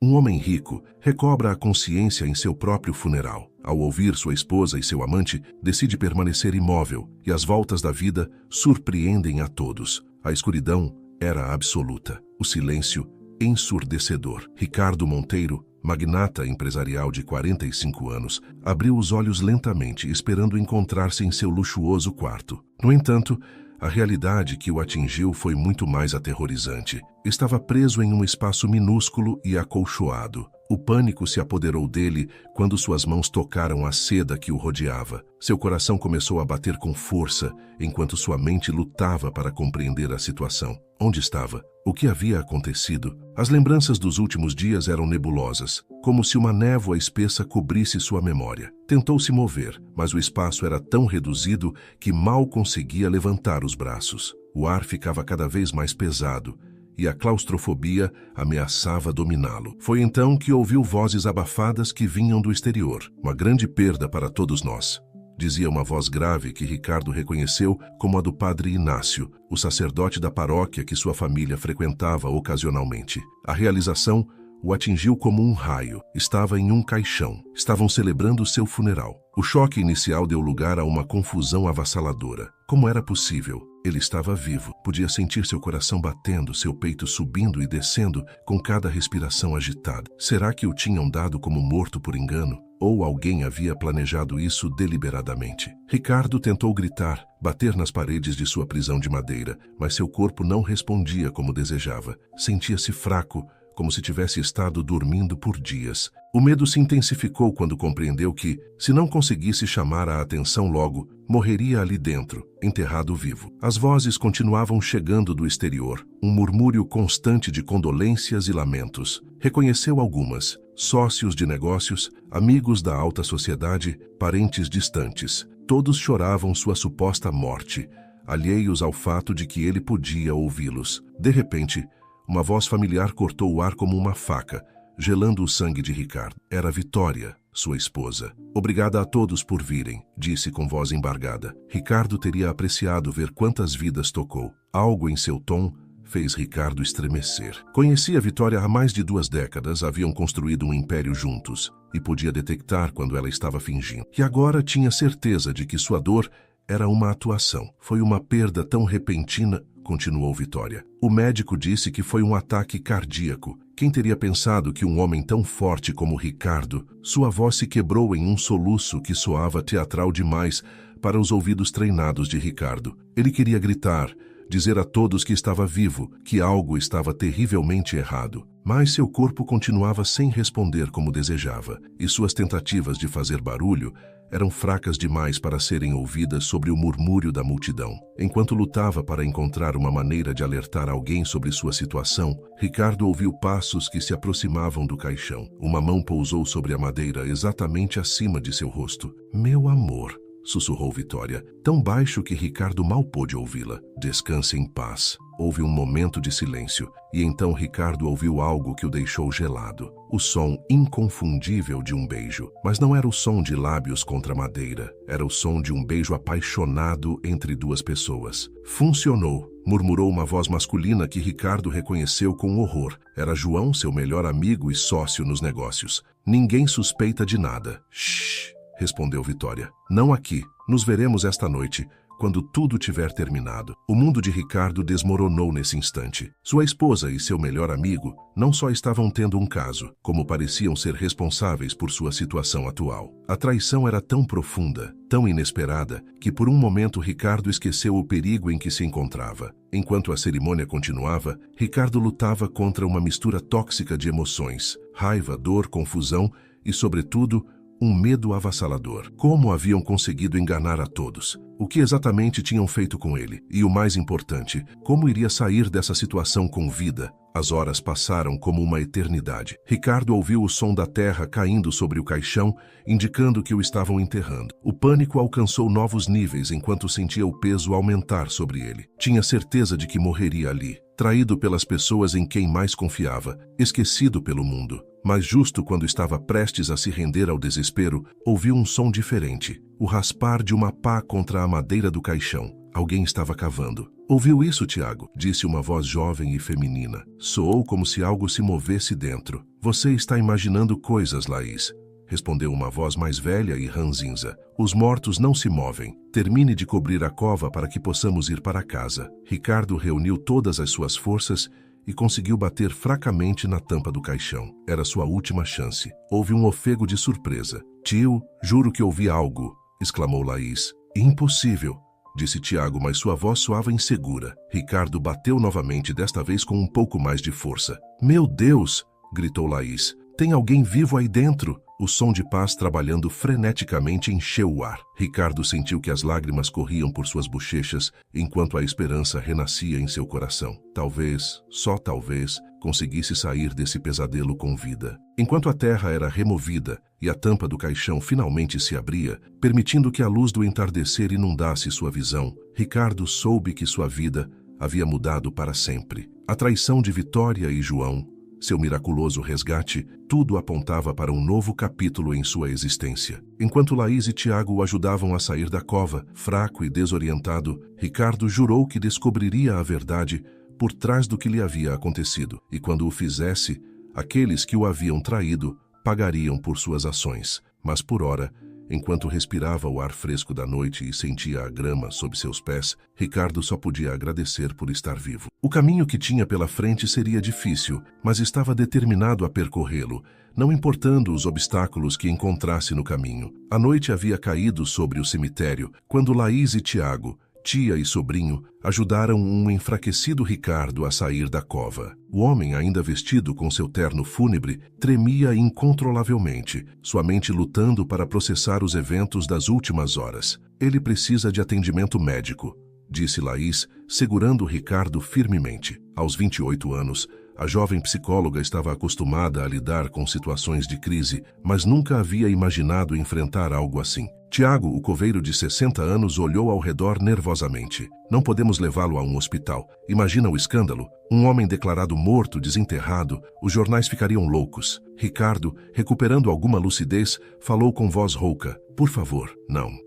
Um homem rico recobra a consciência em seu próprio funeral. Ao ouvir sua esposa e seu amante, decide permanecer imóvel, e as voltas da vida surpreendem a todos. A escuridão era absoluta, o silêncio ensurdecedor. Ricardo Monteiro, magnata empresarial de 45 anos, abriu os olhos lentamente, esperando encontrar-se em seu luxuoso quarto. No entanto, a realidade que o atingiu foi muito mais aterrorizante. Estava preso em um espaço minúsculo e acolchoado. O pânico se apoderou dele quando suas mãos tocaram a seda que o rodeava. Seu coração começou a bater com força, enquanto sua mente lutava para compreender a situação. Onde estava? O que havia acontecido? As lembranças dos últimos dias eram nebulosas, como se uma névoa espessa cobrisse sua memória. Tentou se mover, mas o espaço era tão reduzido que mal conseguia levantar os braços. O ar ficava cada vez mais pesado, e a claustrofobia ameaçava dominá-lo. Foi então que ouviu vozes abafadas que vinham do exterior. Uma grande perda para todos nós, dizia uma voz grave que Ricardo reconheceu como a do padre Inácio, o sacerdote da paróquia que sua família frequentava ocasionalmente. A realização o atingiu como um raio. Estava em um caixão. Estavam celebrando seu funeral. O choque inicial deu lugar a uma confusão avassaladora. Como era possível? Ele estava vivo. Podia sentir seu coração batendo, seu peito subindo e descendo com cada respiração agitada. Será que o tinham dado como morto por engano? Ou alguém havia planejado isso deliberadamente? Ricardo tentou gritar, bater nas paredes de sua prisão de madeira, mas seu corpo não respondia como desejava. Sentia-se fraco, como se tivesse estado dormindo por dias. O medo se intensificou quando compreendeu que, se não conseguisse chamar a atenção logo, morreria ali dentro, enterrado vivo. As vozes continuavam chegando do exterior, um murmúrio constante de condolências e lamentos. Reconheceu algumas: sócios de negócios, amigos da alta sociedade, parentes distantes. Todos choravam sua suposta morte, alheios ao fato de que ele podia ouvi-los. De repente, uma voz familiar cortou o ar como uma faca, gelando o sangue de Ricardo. Era Vitória, sua esposa. Obrigada a todos por virem, disse com voz embargada. Ricardo teria apreciado ver quantas vidas tocou. Algo em seu tom fez Ricardo estremecer. Conhecia Vitória há mais de 2 décadas, haviam construído um império juntos, e podia detectar quando ela estava fingindo. E agora tinha certeza de que sua dor era uma atuação. Foi uma perda tão repentina, continuou Vitória. O médico disse que foi um ataque cardíaco. Quem teria pensado que um homem tão forte como Ricardo... Sua voz se quebrou em um soluço que soava teatral demais para os ouvidos treinados de Ricardo. Ele queria gritar, dizer a todos que estava vivo, que algo estava terrivelmente errado. Mas seu corpo continuava sem responder como desejava, e suas tentativas de fazer barulho eram fracas demais para serem ouvidas sobre o murmúrio da multidão. Enquanto lutava para encontrar uma maneira de alertar alguém sobre sua situação, Ricardo ouviu passos que se aproximavam do caixão. Uma mão pousou sobre a madeira exatamente acima de seu rosto. "Meu amor", sussurrou Vitória, tão baixo que Ricardo mal pôde ouvi-la. "Descanse em paz." Houve um momento de silêncio, e então Ricardo ouviu algo que o deixou gelado. O som inconfundível de um beijo. Mas não era o som de lábios contra madeira. Era o som de um beijo apaixonado entre 2 pessoas. "Funcionou", murmurou uma voz masculina que Ricardo reconheceu com horror. Era João, seu melhor amigo e sócio nos negócios. "Ninguém suspeita de nada." "Shh", respondeu Vitória. "Não aqui. Nos veremos esta noite, quando tudo tiver terminado." O mundo de Ricardo desmoronou nesse instante. Sua esposa e seu melhor amigo não só estavam tendo um caso, como pareciam ser responsáveis por sua situação atual. A traição era tão profunda, tão inesperada, que por um momento Ricardo esqueceu o perigo em que se encontrava. Enquanto a cerimônia continuava, Ricardo lutava contra uma mistura tóxica de emoções: raiva, dor, confusão e, sobretudo, um medo avassalador. Como haviam conseguido enganar a todos? O que exatamente tinham feito com ele? E o mais importante, como iria sair dessa situação com vida? As horas passaram como uma eternidade. Ricardo ouviu o som da terra caindo sobre o caixão, indicando que o estavam enterrando. O pânico alcançou novos níveis enquanto sentia o peso aumentar sobre ele. Tinha certeza de que morreria ali, traído pelas pessoas em quem mais confiava, esquecido pelo mundo. Mas justo quando estava prestes a se render ao desespero, ouviu um som diferente: o raspar de uma pá contra a madeira do caixão. Alguém estava cavando. Ouviu isso, Tiago? Disse uma voz jovem e feminina. Soou como se algo se movesse dentro. Você está imaginando coisas, Laís. Respondeu uma voz mais velha e ranzinza. Os mortos não se movem. Termine de cobrir a cova para que possamos ir para casa. Ricardo reuniu todas as suas forças e conseguiu bater fracamente na tampa do caixão. Era sua última chance. Houve um ofego de surpresa. Tio, juro que ouvi algo, exclamou Laís. Impossível, disse Tiago, mas sua voz soava insegura. Ricardo bateu novamente, desta vez com um pouco mais de força. Meu Deus, gritou Laís. Tem alguém vivo aí dentro? O som de paz trabalhando freneticamente encheu o ar. Ricardo sentiu que as lágrimas corriam por suas bochechas, enquanto a esperança renascia em seu coração. Talvez, só talvez, conseguisse sair desse pesadelo com vida. Enquanto a terra era removida e a tampa do caixão finalmente se abria, permitindo que a luz do entardecer inundasse sua visão, Ricardo soube que sua vida havia mudado para sempre. A traição de Vitória e João, seu miraculoso resgate, tudo apontava para um novo capítulo em sua existência. Enquanto Laís e Tiago o ajudavam a sair da cova, fraco e desorientado, Ricardo jurou que descobriria a verdade por trás do que lhe havia acontecido, e quando o fizesse, aqueles que o haviam traído pagariam por suas ações. Mas por ora, enquanto respirava o ar fresco da noite e sentia a grama sob seus pés, Ricardo só podia agradecer por estar vivo. O caminho que tinha pela frente seria difícil, mas estava determinado a percorrê-lo, não importando os obstáculos que encontrasse no caminho. A noite havia caído sobre o cemitério, quando Laís e Tiago, tia e sobrinho, ajudaram um enfraquecido Ricardo a sair da cova. O homem, ainda vestido com seu terno fúnebre, tremia incontrolavelmente, sua mente lutando para processar os eventos das últimas horas. Ele precisa de atendimento médico, disse Laís, segurando Ricardo firmemente. Aos 28 anos, a jovem psicóloga estava acostumada a lidar com situações de crise, mas nunca havia imaginado enfrentar algo assim. Tiago, o coveiro de 60 anos, olhou ao redor nervosamente. Não podemos levá-lo a um hospital. Imagina o escândalo. Um homem declarado morto, desenterrado. Os jornais ficariam loucos. Ricardo, recuperando alguma lucidez, falou com voz rouca. Por favor,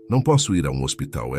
não posso ir a um hospital.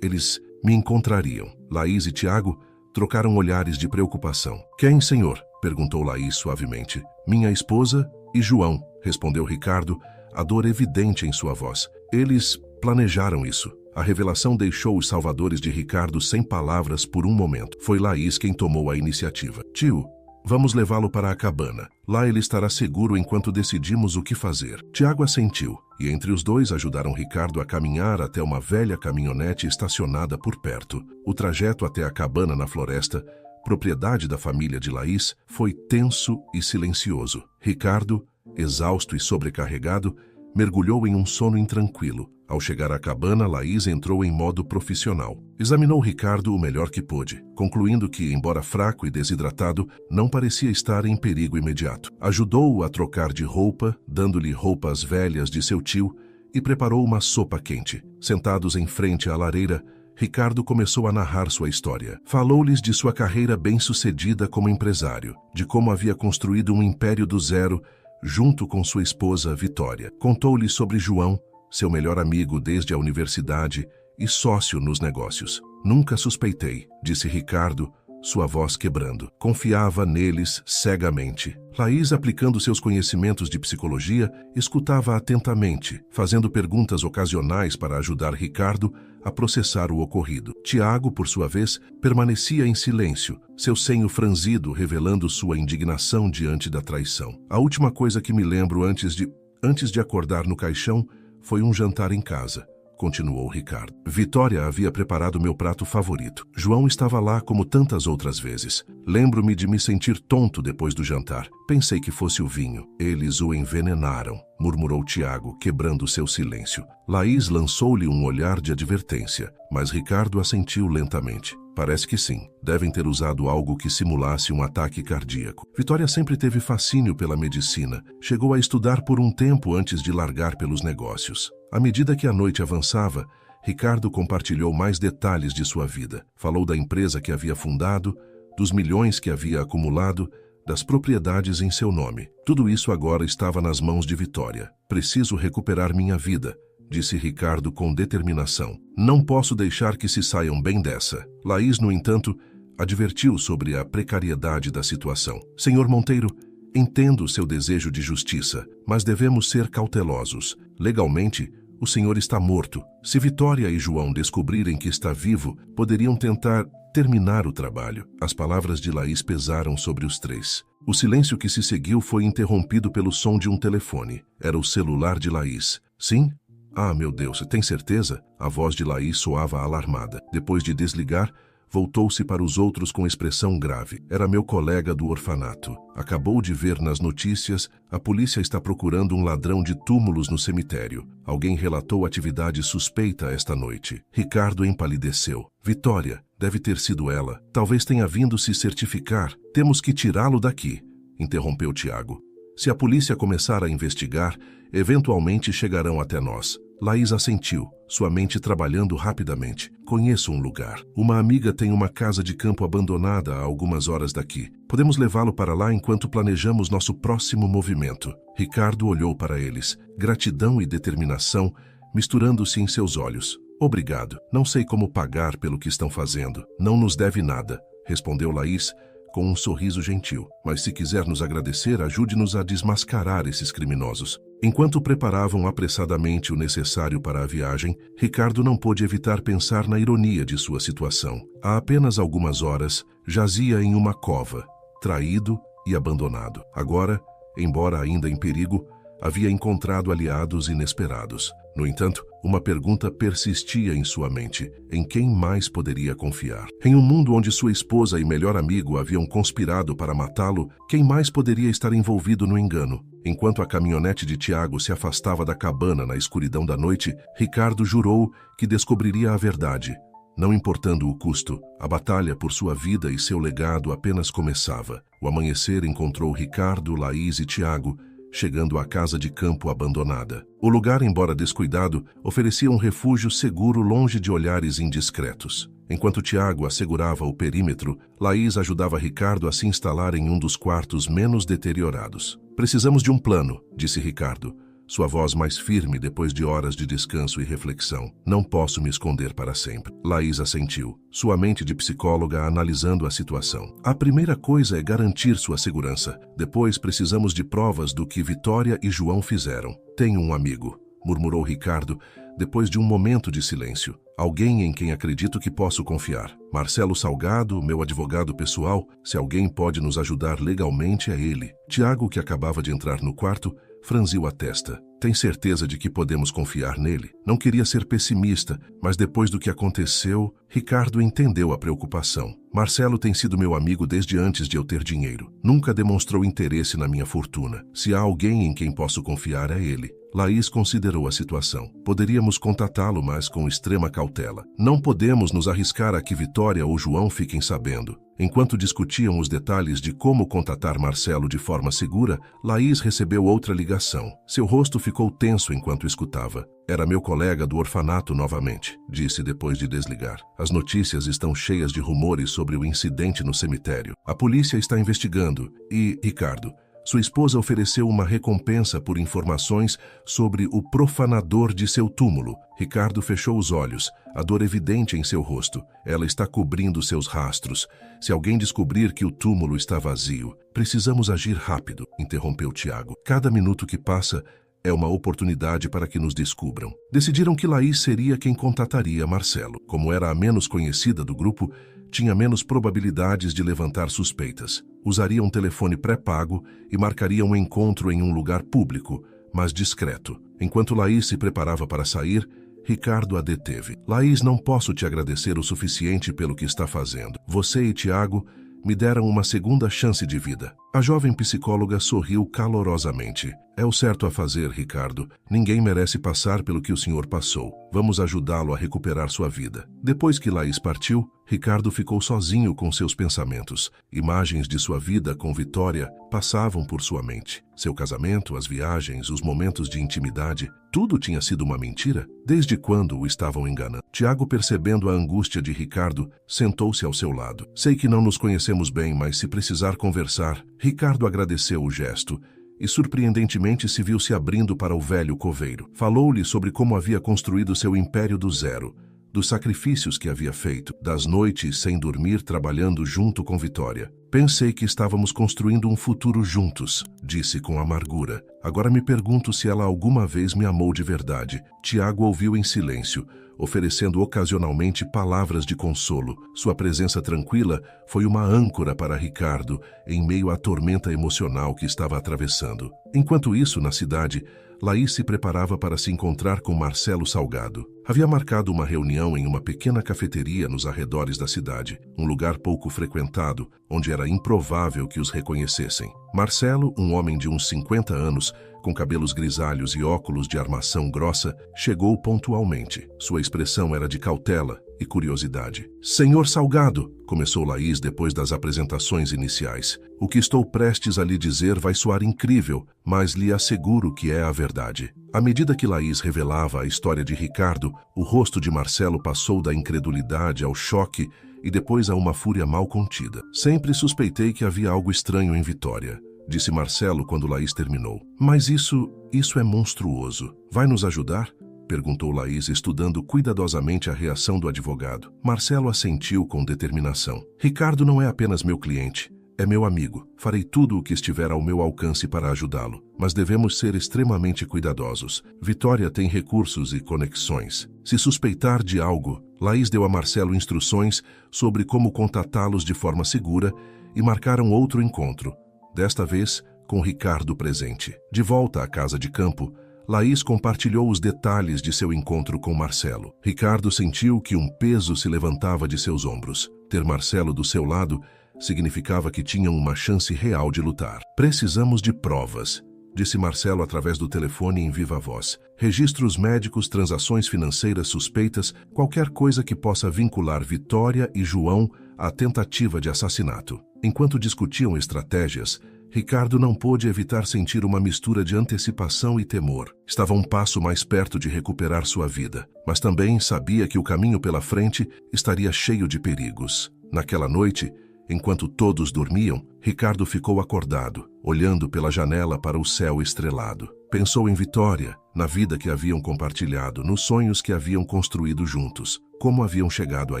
Eles me encontrariam. Laís e Tiago trocaram olhares de preocupação. Quem, senhor? Perguntou Laís suavemente. Minha esposa e João, respondeu Ricardo, a dor evidente em sua voz. Eles planejaram isso. A revelação deixou os salvadores de Ricardo sem palavras por um momento. Foi Laís quem tomou a iniciativa. Tio, vamos levá-lo para a cabana. Lá ele estará seguro enquanto decidimos o que fazer. Tiago assentiu, e entre os dois ajudaram Ricardo a caminhar até uma velha caminhonete estacionada por perto. O trajeto até a cabana na floresta, propriedade da família de Laís, foi tenso e silencioso. Ricardo, exausto e sobrecarregado, mergulhou em um sono intranquilo. Ao chegar à cabana, Laís entrou em modo profissional. Examinou Ricardo o melhor que pôde, concluindo que, embora fraco e desidratado, não parecia estar em perigo imediato. Ajudou-o a trocar de roupa, dando-lhe roupas velhas de seu tio, e preparou uma sopa quente. Sentados em frente à lareira, Ricardo começou a narrar sua história. Falou-lhes de sua carreira bem-sucedida como empresário, de como havia construído um império do zero, junto com sua esposa, Vitória. Contou-lhe sobre João, seu melhor amigo desde a universidade e sócio nos negócios. Nunca suspeitei, disse Ricardo, sua voz quebrando. Confiava neles cegamente. Laís, aplicando seus conhecimentos de psicologia, escutava atentamente, fazendo perguntas ocasionais para ajudar Ricardo a processar o ocorrido. Tiago, por sua vez, permanecia em silêncio, seu senho franzido revelando sua indignação diante da traição. A última coisa que me lembro antes de acordar no caixão foi um jantar em casa, continuou Ricardo. Vitória havia preparado meu prato favorito. João estava lá como tantas outras vezes. Lembro-me de me sentir tonto depois do jantar. Pensei que fosse o vinho. Eles o envenenaram, murmurou Tiago, quebrando seu silêncio. Laís lançou-lhe um olhar de advertência, mas Ricardo assentiu lentamente. Parece que sim. Devem ter usado algo que simulasse um ataque cardíaco. Vitória sempre teve fascínio pela medicina. Chegou a estudar por um tempo antes de largar pelos negócios. À medida que a noite avançava, Ricardo compartilhou mais detalhes de sua vida. Falou da empresa que havia fundado, dos milhões que havia acumulado, das propriedades em seu nome. Tudo isso agora estava nas mãos de Vitória. Preciso recuperar minha vida, disse Ricardo com determinação. Não posso deixar que se saiam bem dessa. Laís, no entanto, advertiu sobre a precariedade da situação. Senhor Monteiro, entendo seu desejo de justiça, mas devemos ser cautelosos. Legalmente, o senhor está morto. Se Vitória e João descobrirem que está vivo, poderiam tentar terminar o trabalho. As palavras de Laís pesaram sobre os três. O silêncio que se seguiu foi interrompido pelo som de um telefone. Era o celular de Laís. Sim? Ah, meu Deus, tem certeza? A voz de Laís soava alarmada. Depois de desligar, voltou-se para os outros com expressão grave. Era meu colega do orfanato. Acabou de ver nas notícias, a polícia está procurando um ladrão de túmulos no cemitério. Alguém relatou atividade suspeita esta noite. Ricardo empalideceu. Vitória, deve ter sido ela. Talvez tenha vindo se certificar. Temos que tirá-lo daqui, interrompeu Tiago. Se a polícia começar a investigar, eventualmente chegarão até nós. Laís assentiu, sua mente trabalhando rapidamente. Conheço um lugar. Uma amiga tem uma casa de campo abandonada a algumas horas daqui. Podemos levá-lo para lá enquanto planejamos nosso próximo movimento. Ricardo olhou para eles, gratidão e determinação misturando-se em seus olhos. Obrigado. Não sei como pagar pelo que estão fazendo. Não nos deve nada, respondeu Laís, com um sorriso gentil. Mas se quiser nos agradecer, ajude-nos a desmascarar esses criminosos. Enquanto preparavam apressadamente o necessário para a viagem, Ricardo não pôde evitar pensar na ironia de sua situação. Há apenas algumas horas, jazia em uma cova, traído e abandonado. Agora, embora ainda em perigo, havia encontrado aliados inesperados. No entanto, uma pergunta persistia em sua mente: em quem mais poderia confiar? Em um mundo onde sua esposa e melhor amigo haviam conspirado para matá-lo, quem mais poderia estar envolvido no engano? Enquanto a caminhonete de Tiago se afastava da cabana na escuridão da noite, Ricardo jurou que descobriria a verdade. Não importando o custo, a batalha por sua vida e seu legado apenas começava. O amanhecer encontrou Ricardo, Laís e Tiago, chegando à casa de campo abandonada. O lugar, embora descuidado, oferecia um refúgio seguro longe de olhares indiscretos. Enquanto Tiago assegurava o perímetro, Laís ajudava Ricardo a se instalar em um dos quartos menos deteriorados. Precisamos de um plano, disse Ricardo, sua voz mais firme depois de horas de descanso e reflexão. Não posso me esconder para sempre. Laís assentiu, sua mente de psicóloga analisando a situação. A primeira coisa é garantir sua segurança. Depois precisamos de provas do que Vitória e João fizeram. Tenho um amigo, murmurou Ricardo, depois de um momento de silêncio. Alguém em quem acredito que posso confiar. Marcelo Salgado, meu advogado pessoal. Se alguém pode nos ajudar legalmente, é ele. Tiago, que acabava de entrar no quarto, franziu a testa. Tem certeza de que podemos confiar nele? Não queria ser pessimista, mas depois do que aconteceu, Ricardo entendeu a preocupação. Marcelo tem sido meu amigo desde antes de eu ter dinheiro. Nunca demonstrou interesse na minha fortuna. Se há alguém em quem posso confiar, é ele. Laís considerou a situação. Poderíamos contatá-lo, mas com extrema cautela. Não podemos nos arriscar a que Vitória ou João fiquem sabendo. Enquanto discutiam os detalhes de como contatar Marcelo de forma segura, Laís recebeu outra ligação. Seu rosto ficou tenso enquanto escutava. Era meu colega do orfanato novamente, disse depois de desligar. As notícias estão cheias de rumores sobre o incidente no cemitério. A polícia está investigando e, Ricardo, sua esposa ofereceu uma recompensa por informações sobre o profanador de seu túmulo. Ricardo fechou os olhos, a dor evidente em seu rosto. Ela está cobrindo seus rastros. Se alguém descobrir que o túmulo está vazio, precisamos agir rápido, interrompeu Tiago. Cada minuto que passa é uma oportunidade para que nos descubram. Decidiram que Laís seria quem contataria Marcelo. Como era a menos conhecida do grupo, tinha menos probabilidades de levantar suspeitas. Usaria um telefone pré-pago e marcaria um encontro em um lugar público, mas discreto. Enquanto Laís se preparava para sair, Ricardo a deteve. Laís, não posso te agradecer o suficiente pelo que está fazendo. Você e Tiago me deram uma segunda chance de vida. A jovem psicóloga sorriu calorosamente. É o certo a fazer, Ricardo. Ninguém merece passar pelo que o senhor passou. Vamos ajudá-lo a recuperar sua vida. Depois que Laís partiu, Ricardo ficou sozinho com seus pensamentos. Imagens de sua vida com Vitória passavam por sua mente. Seu casamento, as viagens, os momentos de intimidade, tudo tinha sido uma mentira? Desde quando o estavam enganando? Tiago, percebendo a angústia de Ricardo, sentou-se ao seu lado. Sei que não nos conhecemos bem, mas se precisar conversar... Ricardo agradeceu o gesto e surpreendentemente se viu se abrindo para o velho coveiro. Falou-lhe sobre como havia construído seu império do zero, dos sacrifícios que havia feito, das noites sem dormir trabalhando junto com Vitória. Pensei que estávamos construindo um futuro juntos, disse com amargura. Agora me pergunto se ela alguma vez me amou de verdade. Tiago ouviu em silêncio, oferecendo ocasionalmente palavras de consolo. Sua presença tranquila foi uma âncora para Ricardo em meio à tormenta emocional que estava atravessando. Enquanto isso, na cidade, Laís se preparava para se encontrar com Marcelo Salgado. Havia marcado uma reunião em uma pequena cafeteria nos arredores da cidade, um lugar pouco frequentado, onde era improvável que os reconhecessem. Marcelo, um homem de uns 50 anos, com cabelos grisalhos e óculos de armação grossa, chegou pontualmente. Sua expressão era de cautela e curiosidade. "Senhor Salgado", começou Laís depois das apresentações iniciais, "o que estou prestes a lhe dizer vai soar incrível, mas lhe asseguro que é a verdade." À medida que Laís revelava a história de Ricardo, o rosto de Marcelo passou da incredulidade ao choque e depois a uma fúria mal contida. "Sempre suspeitei que havia algo estranho em Vitória", disse Marcelo quando Laís terminou. "Mas isso é monstruoso. Vai nos ajudar?" perguntou Laís, estudando cuidadosamente a reação do advogado. Marcelo assentiu com determinação. "Ricardo não é apenas meu cliente, é meu amigo. Farei tudo o que estiver ao meu alcance para ajudá-lo, mas devemos ser extremamente cuidadosos. Vitória tem recursos e conexões. Se suspeitar de algo..." Laís deu a Marcelo instruções sobre como contatá-los de forma segura e marcaram outro encontro, desta vez com Ricardo presente. De volta à casa de campo, Laís compartilhou os detalhes de seu encontro com Marcelo. Ricardo sentiu que um peso se levantava de seus ombros. Ter Marcelo do seu lado significava que tinham uma chance real de lutar. "Precisamos de provas", disse Marcelo através do telefone em viva voz. "Registros médicos, transações financeiras suspeitas, qualquer coisa que possa vincular Vitória e João à tentativa de assassinato." Enquanto discutiam estratégias, Ricardo não pôde evitar sentir uma mistura de antecipação e temor. Estava um passo mais perto de recuperar sua vida, mas também sabia que o caminho pela frente estaria cheio de perigos. Naquela noite, enquanto todos dormiam, Ricardo ficou acordado, olhando pela janela para o céu estrelado. Pensou em Vitória, na vida que haviam compartilhado, nos sonhos que haviam construído juntos. Como haviam chegado a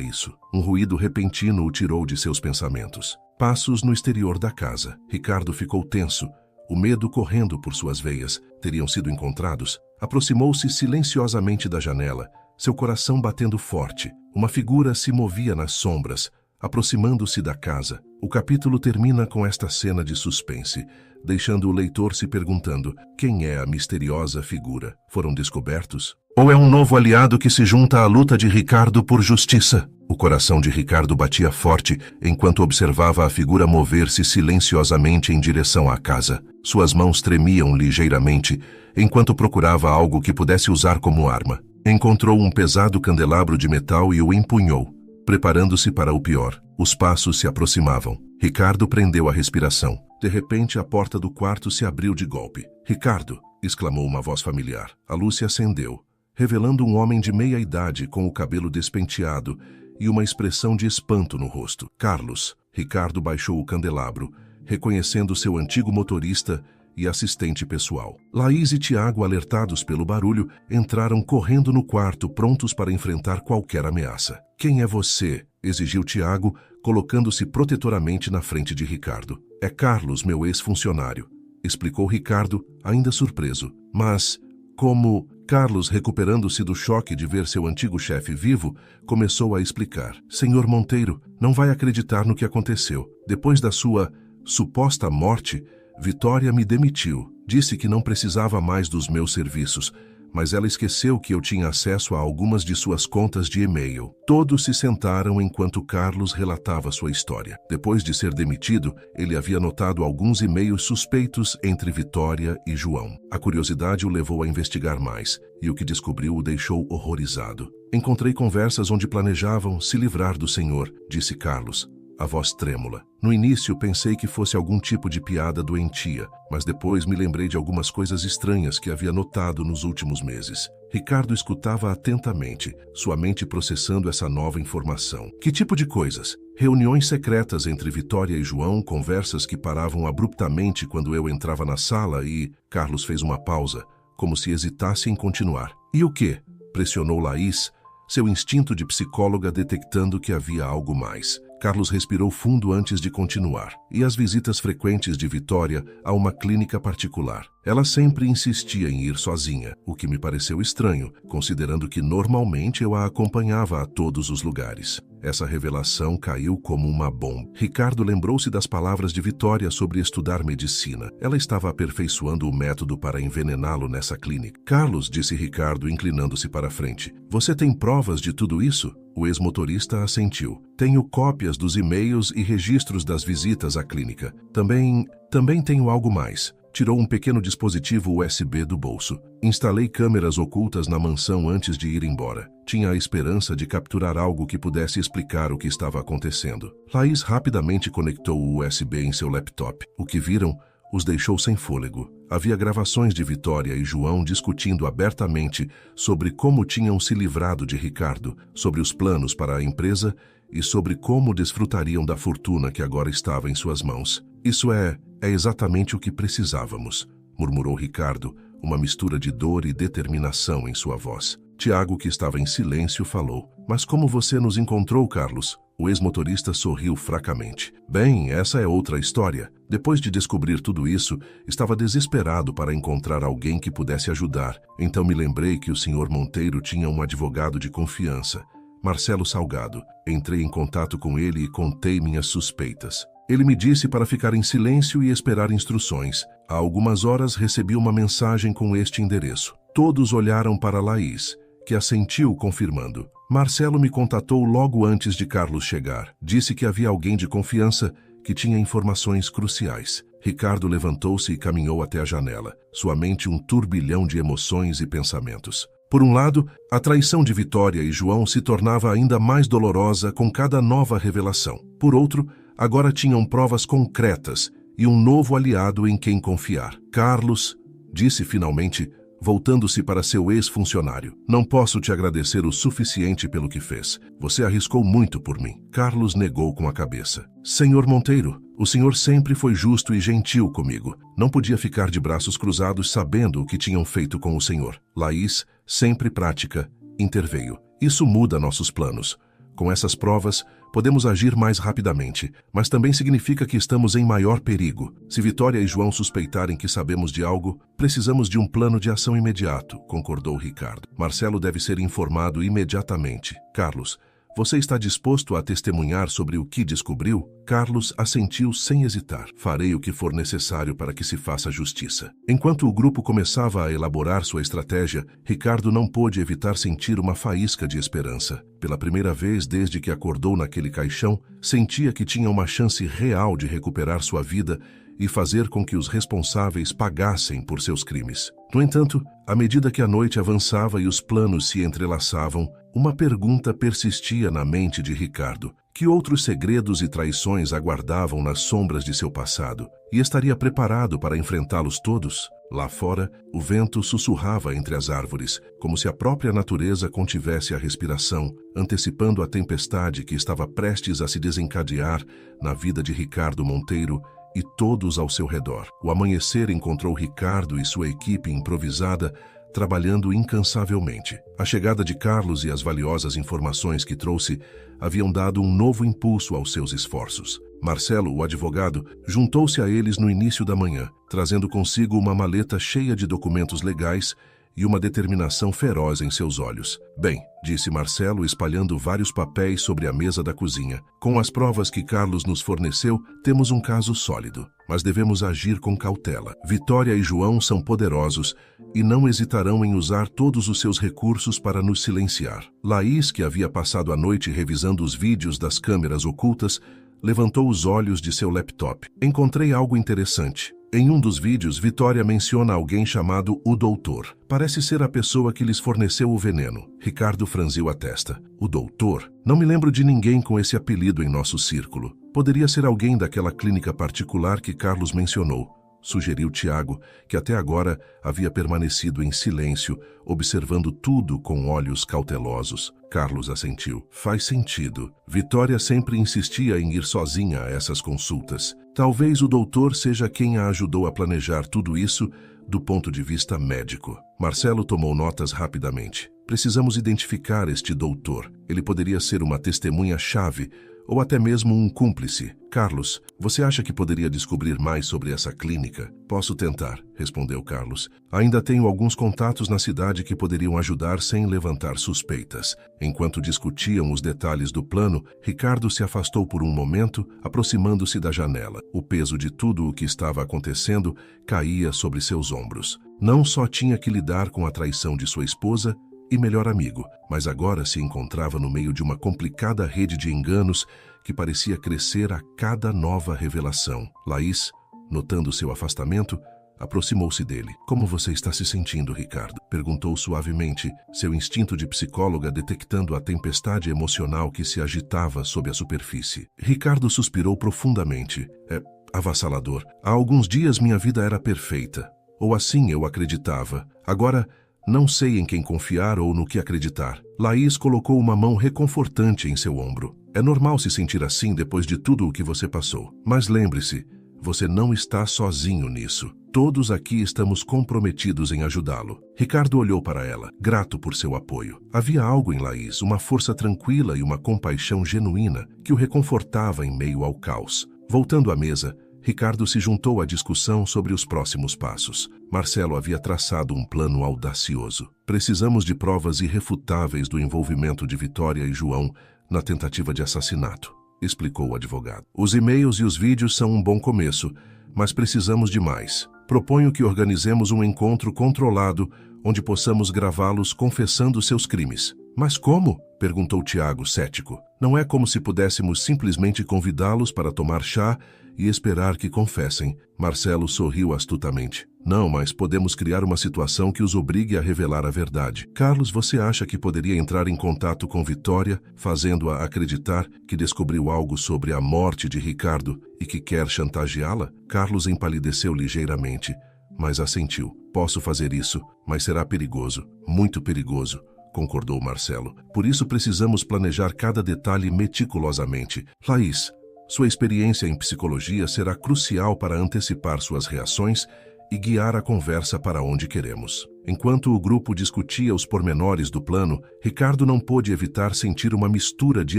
isso? Um ruído repentino o tirou de seus pensamentos. Passos no exterior da casa. Ricardo ficou tenso, o medo correndo por suas veias. Teriam sido encontrados? Aproximou-se silenciosamente da janela, seu coração batendo forte. Uma figura se movia nas sombras, aproximando-se da casa. O capítulo termina com esta cena de suspense, deixando o leitor se perguntando: quem é a misteriosa figura? Foram descobertos? Ou é um novo aliado que se junta à luta de Ricardo por justiça? O coração de Ricardo batia forte enquanto observava a figura mover-se silenciosamente em direção à casa. Suas mãos tremiam ligeiramente enquanto procurava algo que pudesse usar como arma. Encontrou um pesado candelabro de metal e o empunhou, preparando-se para o pior. Os passos se aproximavam. Ricardo prendeu a respiração. De repente, a porta do quarto se abriu de golpe. "Ricardo!" exclamou uma voz familiar. A luz se acendeu, revelando um homem de meia idade com o cabelo despenteado e uma expressão de espanto no rosto. "Carlos!" Ricardo baixou o candelabro, reconhecendo seu antigo motorista e assistente pessoal. Laís e Tiago, alertados pelo barulho, entraram correndo no quarto, prontos para enfrentar qualquer ameaça. "Quem é você?" exigiu Tiago, colocando-se protetoramente na frente de Ricardo. "É Carlos, meu ex-funcionário", explicou Ricardo, ainda surpreso. "Mas como..." Carlos, recuperando-se do choque de ver seu antigo chefe vivo, começou a explicar. "Senhor Monteiro, não vai acreditar no que aconteceu. Depois da sua suposta morte, Vitória me demitiu. Disse que não precisava mais dos meus serviços, mas ela esqueceu que eu tinha acesso a algumas de suas contas de e-mail." Todos se sentaram enquanto Carlos relatava sua história. Depois de ser demitido, ele havia notado alguns e-mails suspeitos entre Vitória e João. A curiosidade o levou a investigar mais, e o que descobriu o deixou horrorizado. "Encontrei conversas onde planejavam se livrar do senhor", disse Carlos, a voz trêmula. "No início pensei que fosse algum tipo de piada doentia, mas depois me lembrei de algumas coisas estranhas que havia notado nos últimos meses." Ricardo escutava atentamente, sua mente processando essa nova informação. "Que tipo de coisas?" Reuniões secretas entre Vitória e João, conversas que paravam abruptamente quando eu entrava na sala e Carlos fez uma pausa, como se hesitasse em continuar. E o quê? Pressionou Laís, seu instinto de psicóloga detectando que havia algo mais. Carlos respirou fundo antes de continuar. E as visitas frequentes de Vitória a uma clínica particular. Ela sempre insistia em ir sozinha, o que me pareceu estranho, considerando que normalmente eu a acompanhava a todos os lugares. Essa revelação caiu como uma bomba. Ricardo lembrou-se das palavras de Vitória sobre estudar medicina. Ela estava aperfeiçoando o método para envenená-lo nessa clínica. Carlos, disse Ricardo, inclinando-se para a frente. Você tem provas de tudo isso? O ex-motorista assentiu. Tenho cópias dos e-mails e registros das visitas à clínica. Também tenho algo mais. Tirou um pequeno dispositivo USB do bolso. Instalei câmeras ocultas na mansão antes de ir embora. Tinha a esperança de capturar algo que pudesse explicar o que estava acontecendo. Laís rapidamente conectou o USB em seu laptop. O que viram os deixou sem fôlego. Havia gravações de Vitória e João discutindo abertamente sobre como tinham se livrado de Ricardo, sobre os planos para a empresa e sobre como desfrutariam da fortuna que agora estava em suas mãos. Isso é exatamente o que precisávamos, murmurou Ricardo, uma mistura de dor e determinação em sua voz. Tiago, que estava em silêncio, falou. Mas como você nos encontrou, Carlos? O ex-motorista sorriu fracamente. Bem, essa é outra história. Depois de descobrir tudo isso, estava desesperado para encontrar alguém que pudesse ajudar. Então me lembrei que o Sr. Monteiro tinha um advogado de confiança, Marcelo Salgado. Entrei em contato com ele e contei minhas suspeitas. Ele me disse para ficar em silêncio e esperar instruções. Há algumas horas recebi uma mensagem com este endereço. Todos olharam para Laís, que assentiu confirmando. Marcelo me contatou logo antes de Carlos chegar. Disse que havia alguém de confiança que tinha informações cruciais. Ricardo levantou-se e caminhou até a janela, sua mente um turbilhão de emoções e pensamentos. Por um lado, a traição de Vitória e João se tornava ainda mais dolorosa com cada nova revelação. Por outro, agora tinham provas concretas e um novo aliado em quem confiar. Carlos, disse finalmente, voltando-se para seu ex-funcionário. Não posso te agradecer o suficiente pelo que fez. Você arriscou muito por mim. Carlos negou com a cabeça. Senhor Monteiro, o senhor sempre foi justo e gentil comigo. Não podia ficar de braços cruzados sabendo o que tinham feito com o senhor. Laís, sempre prática, interveio. Isso muda nossos planos. Com essas provas, podemos agir mais rapidamente, mas também significa que estamos em maior perigo. Se Vitória e João suspeitarem que sabemos de algo, precisamos de um plano de ação imediato, concordou Ricardo. Marcelo deve ser informado imediatamente. Carlos, você está disposto a testemunhar sobre o que descobriu? Carlos assentiu sem hesitar. Farei o que for necessário para que se faça justiça. Enquanto o grupo começava a elaborar sua estratégia, Ricardo não pôde evitar sentir uma faísca de esperança. Pela primeira vez desde que acordou naquele caixão, sentia que tinha uma chance real de recuperar sua vida e fazer com que os responsáveis pagassem por seus crimes. No entanto, à medida que a noite avançava e os planos se entrelaçavam, uma pergunta persistia na mente de Ricardo. Que outros segredos e traições aguardavam nas sombras de seu passado? E estaria preparado para enfrentá-los todos? Lá fora, o vento sussurrava entre as árvores, como se a própria natureza contivesse a respiração, antecipando a tempestade que estava prestes a se desencadear na vida de Ricardo Monteiro e todos ao seu redor. O amanhecer encontrou Ricardo e sua equipe improvisada trabalhando incansavelmente. A chegada de Carlos e as valiosas informações que trouxe haviam dado um novo impulso aos seus esforços. Marcelo, o advogado, juntou-se a eles no início da manhã, trazendo consigo uma maleta cheia de documentos legais e uma determinação feroz em seus olhos. Bem, disse Marcelo, espalhando vários papéis sobre a mesa da cozinha. Com as provas que Carlos nos forneceu, temos um caso sólido, mas devemos agir com cautela. Vitória e João são poderosos e não hesitarão em usar todos os seus recursos para nos silenciar. Laís, que havia passado a noite revisando os vídeos das câmeras ocultas, levantou os olhos de seu laptop. Encontrei algo interessante. Em um dos vídeos, Vitória menciona alguém chamado o Doutor. Parece ser a pessoa que lhes forneceu o veneno. Ricardo franziu a testa. O Doutor? Não me lembro de ninguém com esse apelido em nosso círculo. Poderia ser alguém daquela clínica particular que Carlos mencionou. sugeriu Tiago, que até agora havia permanecido em silêncio, observando tudo com olhos cautelosos. Carlos assentiu. Faz sentido. Vitória sempre insistia em ir sozinha a essas consultas. Talvez o doutor seja quem a ajudou a planejar tudo isso do ponto de vista médico. Marcelo tomou notas rapidamente. Precisamos identificar este doutor. Ele poderia ser uma testemunha-chave ou até mesmo um cúmplice. Carlos, você acha que poderia descobrir mais sobre essa clínica? Posso tentar, respondeu Carlos. Ainda tenho alguns contatos na cidade que poderiam ajudar sem levantar suspeitas. Enquanto discutiam os detalhes do plano, Ricardo se afastou por um momento, aproximando-se da janela. O peso de tudo o que estava acontecendo caía sobre seus ombros. Não só tinha que lidar com a traição de sua esposa e melhor amigo, mas agora se encontrava no meio de uma complicada rede de enganos que parecia crescer a cada nova revelação. Laís, notando seu afastamento, aproximou-se dele. Como você está se sentindo, Ricardo? Perguntou suavemente, seu instinto de psicóloga detectando a tempestade emocional que se agitava sob a superfície. Ricardo suspirou profundamente. É avassalador. Há alguns dias minha vida era perfeita. Ou assim eu acreditava. Agora, não sei em quem confiar ou no que acreditar. Laís colocou uma mão reconfortante em seu ombro. É normal se sentir assim depois de tudo o que você passou. Mas lembre-se, você não está sozinho nisso. Todos aqui estamos comprometidos em ajudá-lo. Ricardo olhou para ela, grato por seu apoio. Havia algo em Laís, uma força tranquila e uma compaixão genuína que o reconfortava em meio ao caos. Voltando à mesa, Ricardo se juntou à discussão sobre os próximos passos. Marcelo havia traçado um plano audacioso. Precisamos de provas irrefutáveis do envolvimento de Vitória e João na tentativa de assassinato, explicou o advogado. Os e-mails e os vídeos são um bom começo, mas precisamos de mais. Proponho que organizemos um encontro controlado onde possamos gravá-los confessando seus crimes. Mas como? Perguntou Tiago, cético. Não é como se pudéssemos simplesmente convidá-los para tomar chá e esperar que confessem. Marcelo sorriu astutamente. Não, mas podemos criar uma situação que os obrigue a revelar a verdade. Carlos, você acha que poderia entrar em contato com Vitória, fazendo-a acreditar que descobriu algo sobre a morte de Ricardo e que quer chantageá-la? Carlos empalideceu ligeiramente, mas assentiu. Posso fazer isso, mas será perigoso, muito perigoso, concordou Marcelo. Por isso precisamos planejar cada detalhe meticulosamente. Laís, sua experiência em psicologia será crucial para antecipar suas reações e guiar a conversa para onde queremos. Enquanto o grupo discutia os pormenores do plano, Ricardo não pôde evitar sentir uma mistura de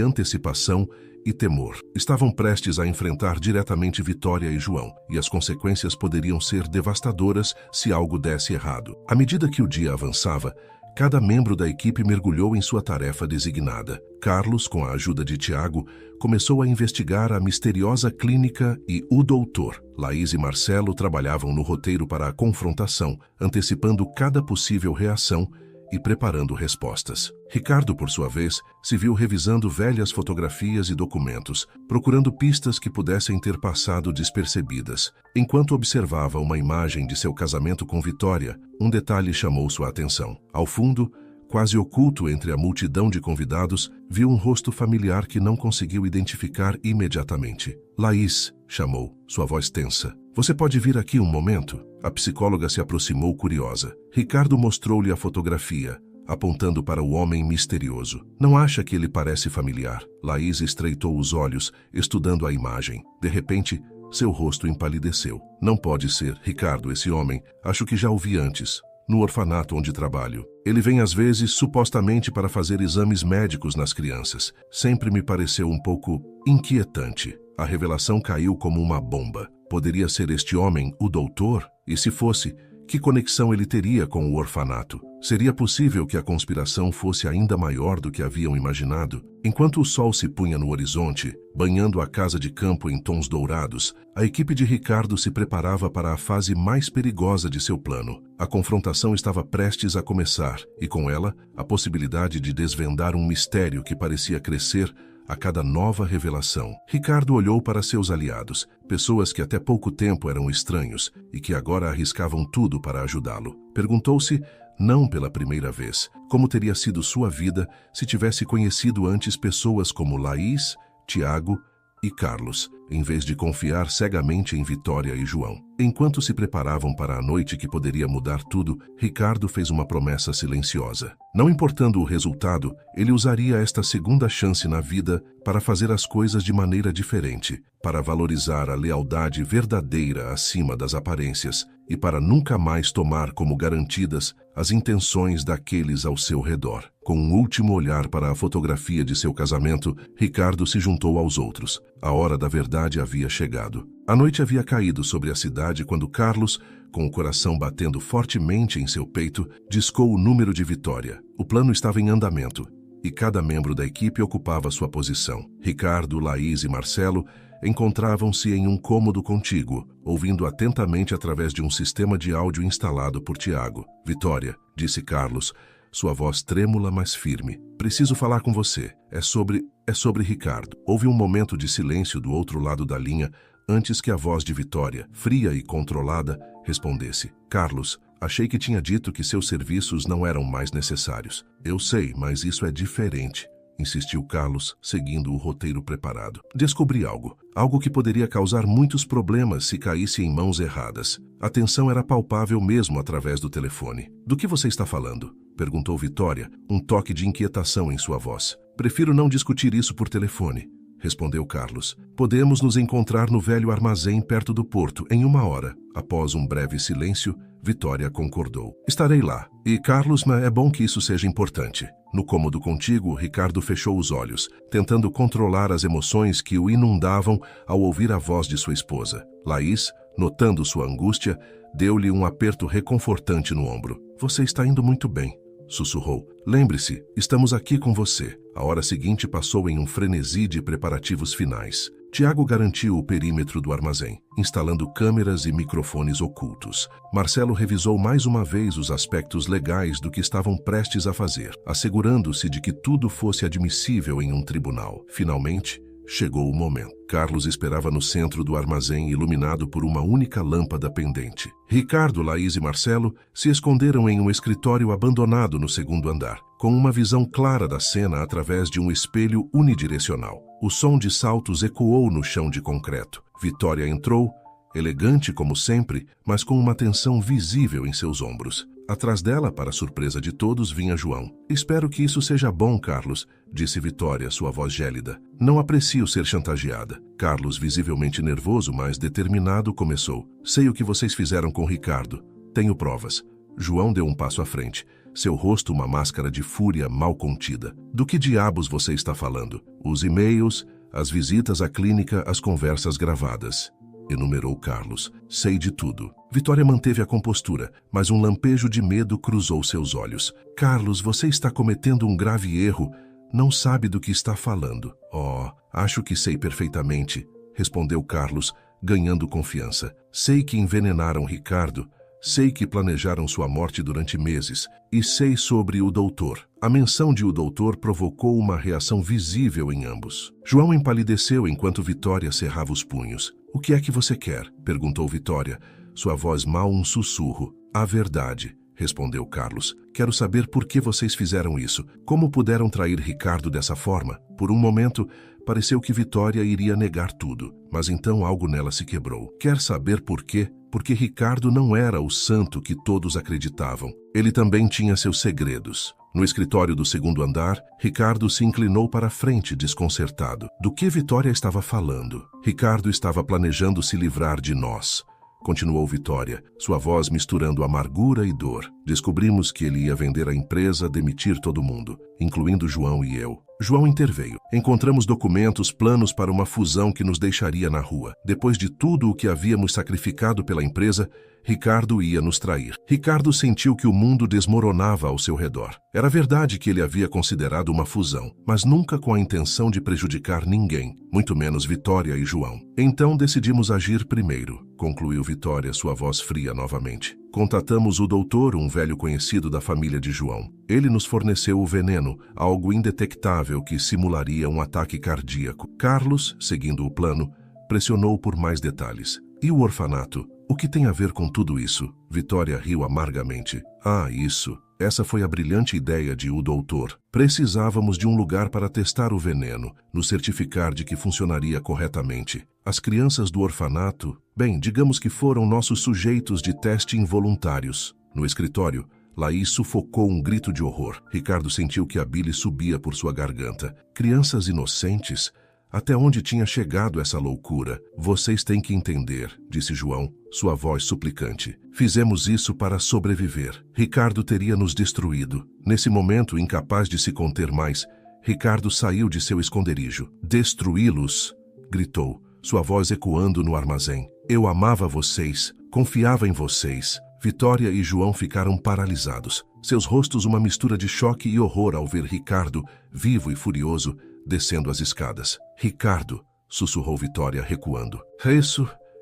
antecipação e temor. Estavam prestes a enfrentar diretamente Vitória e João, e as consequências poderiam ser devastadoras se algo desse errado. À medida que o dia avançava, cada membro da equipe mergulhou em sua tarefa designada. Carlos, com a ajuda de Tiago, começou a investigar a misteriosa clínica e o doutor. Laís e Marcelo trabalhavam no roteiro para a confrontação, antecipando cada possível reação e preparando respostas. Ricardo, por sua vez, se viu revisando velhas fotografias e documentos, procurando pistas que pudessem ter passado despercebidas. Enquanto observava uma imagem de seu casamento com Vitória, um detalhe chamou sua atenção. Ao fundo, quase oculto entre a multidão de convidados, viu um rosto familiar que não conseguiu identificar imediatamente. Laís, chamou, sua voz tensa. Você pode vir aqui um momento? A psicóloga se aproximou curiosa. Ricardo mostrou-lhe a fotografia, apontando para o homem misterioso. Não acha que ele parece familiar? Laís estreitou os olhos, estudando a imagem. De repente, seu rosto empalideceu. Não pode ser, Ricardo, esse homem. Acho que já o vi antes, no orfanato onde trabalho. Ele vem às vezes supostamente para fazer exames médicos nas crianças. Sempre me pareceu um pouco inquietante. A revelação caiu como uma bomba. Poderia ser este homem o doutor? E se fosse, que conexão ele teria com o orfanato? Seria possível que a conspiração fosse ainda maior do que haviam imaginado? Enquanto o sol se punha no horizonte, banhando a casa de campo em tons dourados, a equipe de Ricardo se preparava para a fase mais perigosa de seu plano. A confrontação estava prestes a começar, e com ela, a possibilidade de desvendar um mistério que parecia crescer a cada nova revelação. Ricardo olhou para seus aliados, pessoas que até pouco tempo eram estranhos e que agora arriscavam tudo para ajudá-lo. Perguntou-se, não pela primeira vez, como teria sido sua vida se tivesse conhecido antes pessoas como Laís, Tiago e Carlos. em vez de confiar cegamente em Vitória e João. Enquanto se preparavam para a noite que poderia mudar tudo, Ricardo fez uma promessa silenciosa. Não importando o resultado, ele usaria esta segunda chance na vida para fazer as coisas de maneira diferente, para valorizar a lealdade verdadeira acima das aparências e para nunca mais tomar como garantidas as intenções daqueles ao seu redor. Com um último olhar para a fotografia de seu casamento, Ricardo se juntou aos outros. A hora da verdade havia chegado. A noite havia caído sobre a cidade quando Carlos, com o coração batendo fortemente em seu peito, discou o número de Vitória. O plano estava em andamento e cada membro da equipe ocupava sua posição. Ricardo, Laís e Marcelo encontravam-se em um cômodo contíguo, ouvindo atentamente através de um sistema de áudio instalado por Tiago. Vitória, disse Carlos, sua voz trêmula, mas firme. Preciso falar com você. É sobre Ricardo. Houve um momento de silêncio do outro lado da linha, antes que a voz de Vitória, fria e controlada, respondesse. Carlos, achei que tinha dito que seus serviços não eram mais necessários. Eu sei, mas isso é diferente, insistiu Carlos, seguindo o roteiro preparado. Descobri algo que poderia causar muitos problemas se caísse em mãos erradas. A tensão era palpável mesmo através do telefone. Do que você está falando? Perguntou Vitória, um toque de inquietação em sua voz. Prefiro não discutir isso por telefone, respondeu Carlos. Podemos nos encontrar no velho armazém perto do porto em 1 hora. Após um breve silêncio, Vitória concordou. Estarei lá. E Carlos, é bom que isso seja importante. No cômodo contíguo, Ricardo fechou os olhos, tentando controlar as emoções que o inundavam ao ouvir a voz de sua esposa. Laís, notando sua angústia, deu-lhe um aperto reconfortante no ombro. Você está indo muito bem, sussurrou. Lembre-se, estamos aqui com você. A hora seguinte passou em um frenesi de preparativos finais. Tiago garantiu o perímetro do armazém, instalando câmeras e microfones ocultos. Marcelo revisou mais uma vez os aspectos legais do que estavam prestes a fazer, assegurando-se de que tudo fosse admissível em um tribunal. Finalmente, chegou o momento. Carlos esperava no centro do armazém, iluminado por uma única lâmpada pendente. Ricardo, Laís e Marcelo se esconderam em um escritório abandonado no 2º andar, com uma visão clara da cena através de um espelho unidirecional. O som de saltos ecoou no chão de concreto. Vitória entrou, elegante como sempre, mas com uma tensão visível em seus ombros. Atrás dela, para surpresa de todos, vinha João. Espero que isso seja bom, Carlos, disse Vitória, sua voz gélida. Não aprecio ser chantageada. Carlos, visivelmente nervoso, mas determinado, começou. Sei o que vocês fizeram com Ricardo. Tenho provas. João deu um passo à frente. Seu rosto uma máscara de fúria mal contida. Do que diabos você está falando? Os e-mails, as visitas à clínica, as conversas gravadas. Enumerou Carlos. Sei de tudo. Vitória manteve a compostura, mas um lampejo de medo cruzou seus olhos. Carlos, você está cometendo um grave erro. Não sabe do que está falando. Oh, acho que sei perfeitamente, respondeu Carlos, ganhando confiança. Sei que envenenaram Ricardo. Sei que planejaram sua morte durante meses. E sei sobre o doutor. A menção de o doutor provocou uma reação visível em ambos. João empalideceu enquanto Vitória cerrava os punhos. O que é que você quer? Perguntou Vitória, sua voz mal um sussurro. A verdade, respondeu Carlos. Quero saber por que vocês fizeram isso. Como puderam trair Ricardo dessa forma? Por um momento, pareceu que Vitória iria negar tudo, mas então algo nela se quebrou. Quer saber por quê? Porque Ricardo não era o santo que todos acreditavam. Ele também tinha seus segredos. No escritório do 2º andar, Ricardo se inclinou para a frente, desconcertado. Do que Vitória estava falando? Ricardo estava planejando se livrar de nós, continuou Vitória, sua voz misturando amargura e dor. Descobrimos que ele ia vender a empresa, demitir todo mundo, incluindo João e eu. João interveio. Encontramos documentos, planos para uma fusão que nos deixaria na rua. Depois de tudo o que havíamos sacrificado pela empresa, Ricardo ia nos trair. Ricardo sentiu que o mundo desmoronava ao seu redor. Era verdade que ele havia considerado uma fusão, mas nunca com a intenção de prejudicar ninguém, muito menos Vitória e João. Então decidimos agir primeiro, concluiu Vitória, sua voz fria novamente. Contatamos o doutor, um velho conhecido da família de João. Ele nos forneceu o veneno, algo indetectável que simularia um ataque cardíaco. Carlos, seguindo o plano, pressionou por mais detalhes. E o orfanato? O que tem a ver com tudo isso? Vitória riu amargamente. Ah, isso. Essa foi a brilhante ideia de o doutor. Precisávamos de um lugar para testar o veneno, nos certificar de que funcionaria corretamente. As crianças do orfanato, bem, digamos que foram nossos sujeitos de teste involuntários. No escritório, Laís sufocou um grito de horror. Ricardo sentiu que a bile subia por sua garganta. Crianças inocentes? Até onde tinha chegado essa loucura? Vocês têm que entender, disse João, sua voz suplicante. Fizemos isso para sobreviver. Ricardo teria nos destruído. Nesse momento, incapaz de se conter mais, Ricardo saiu de seu esconderijo. Destruí-los? Gritou, sua voz ecoando no armazém. Eu amava vocês, confiava em vocês. Vitória e João ficaram paralisados. Seus rostos uma mistura de choque e horror ao ver Ricardo, vivo e furioso, descendo as escadas. Ricardo, sussurrou Vitória, recuando.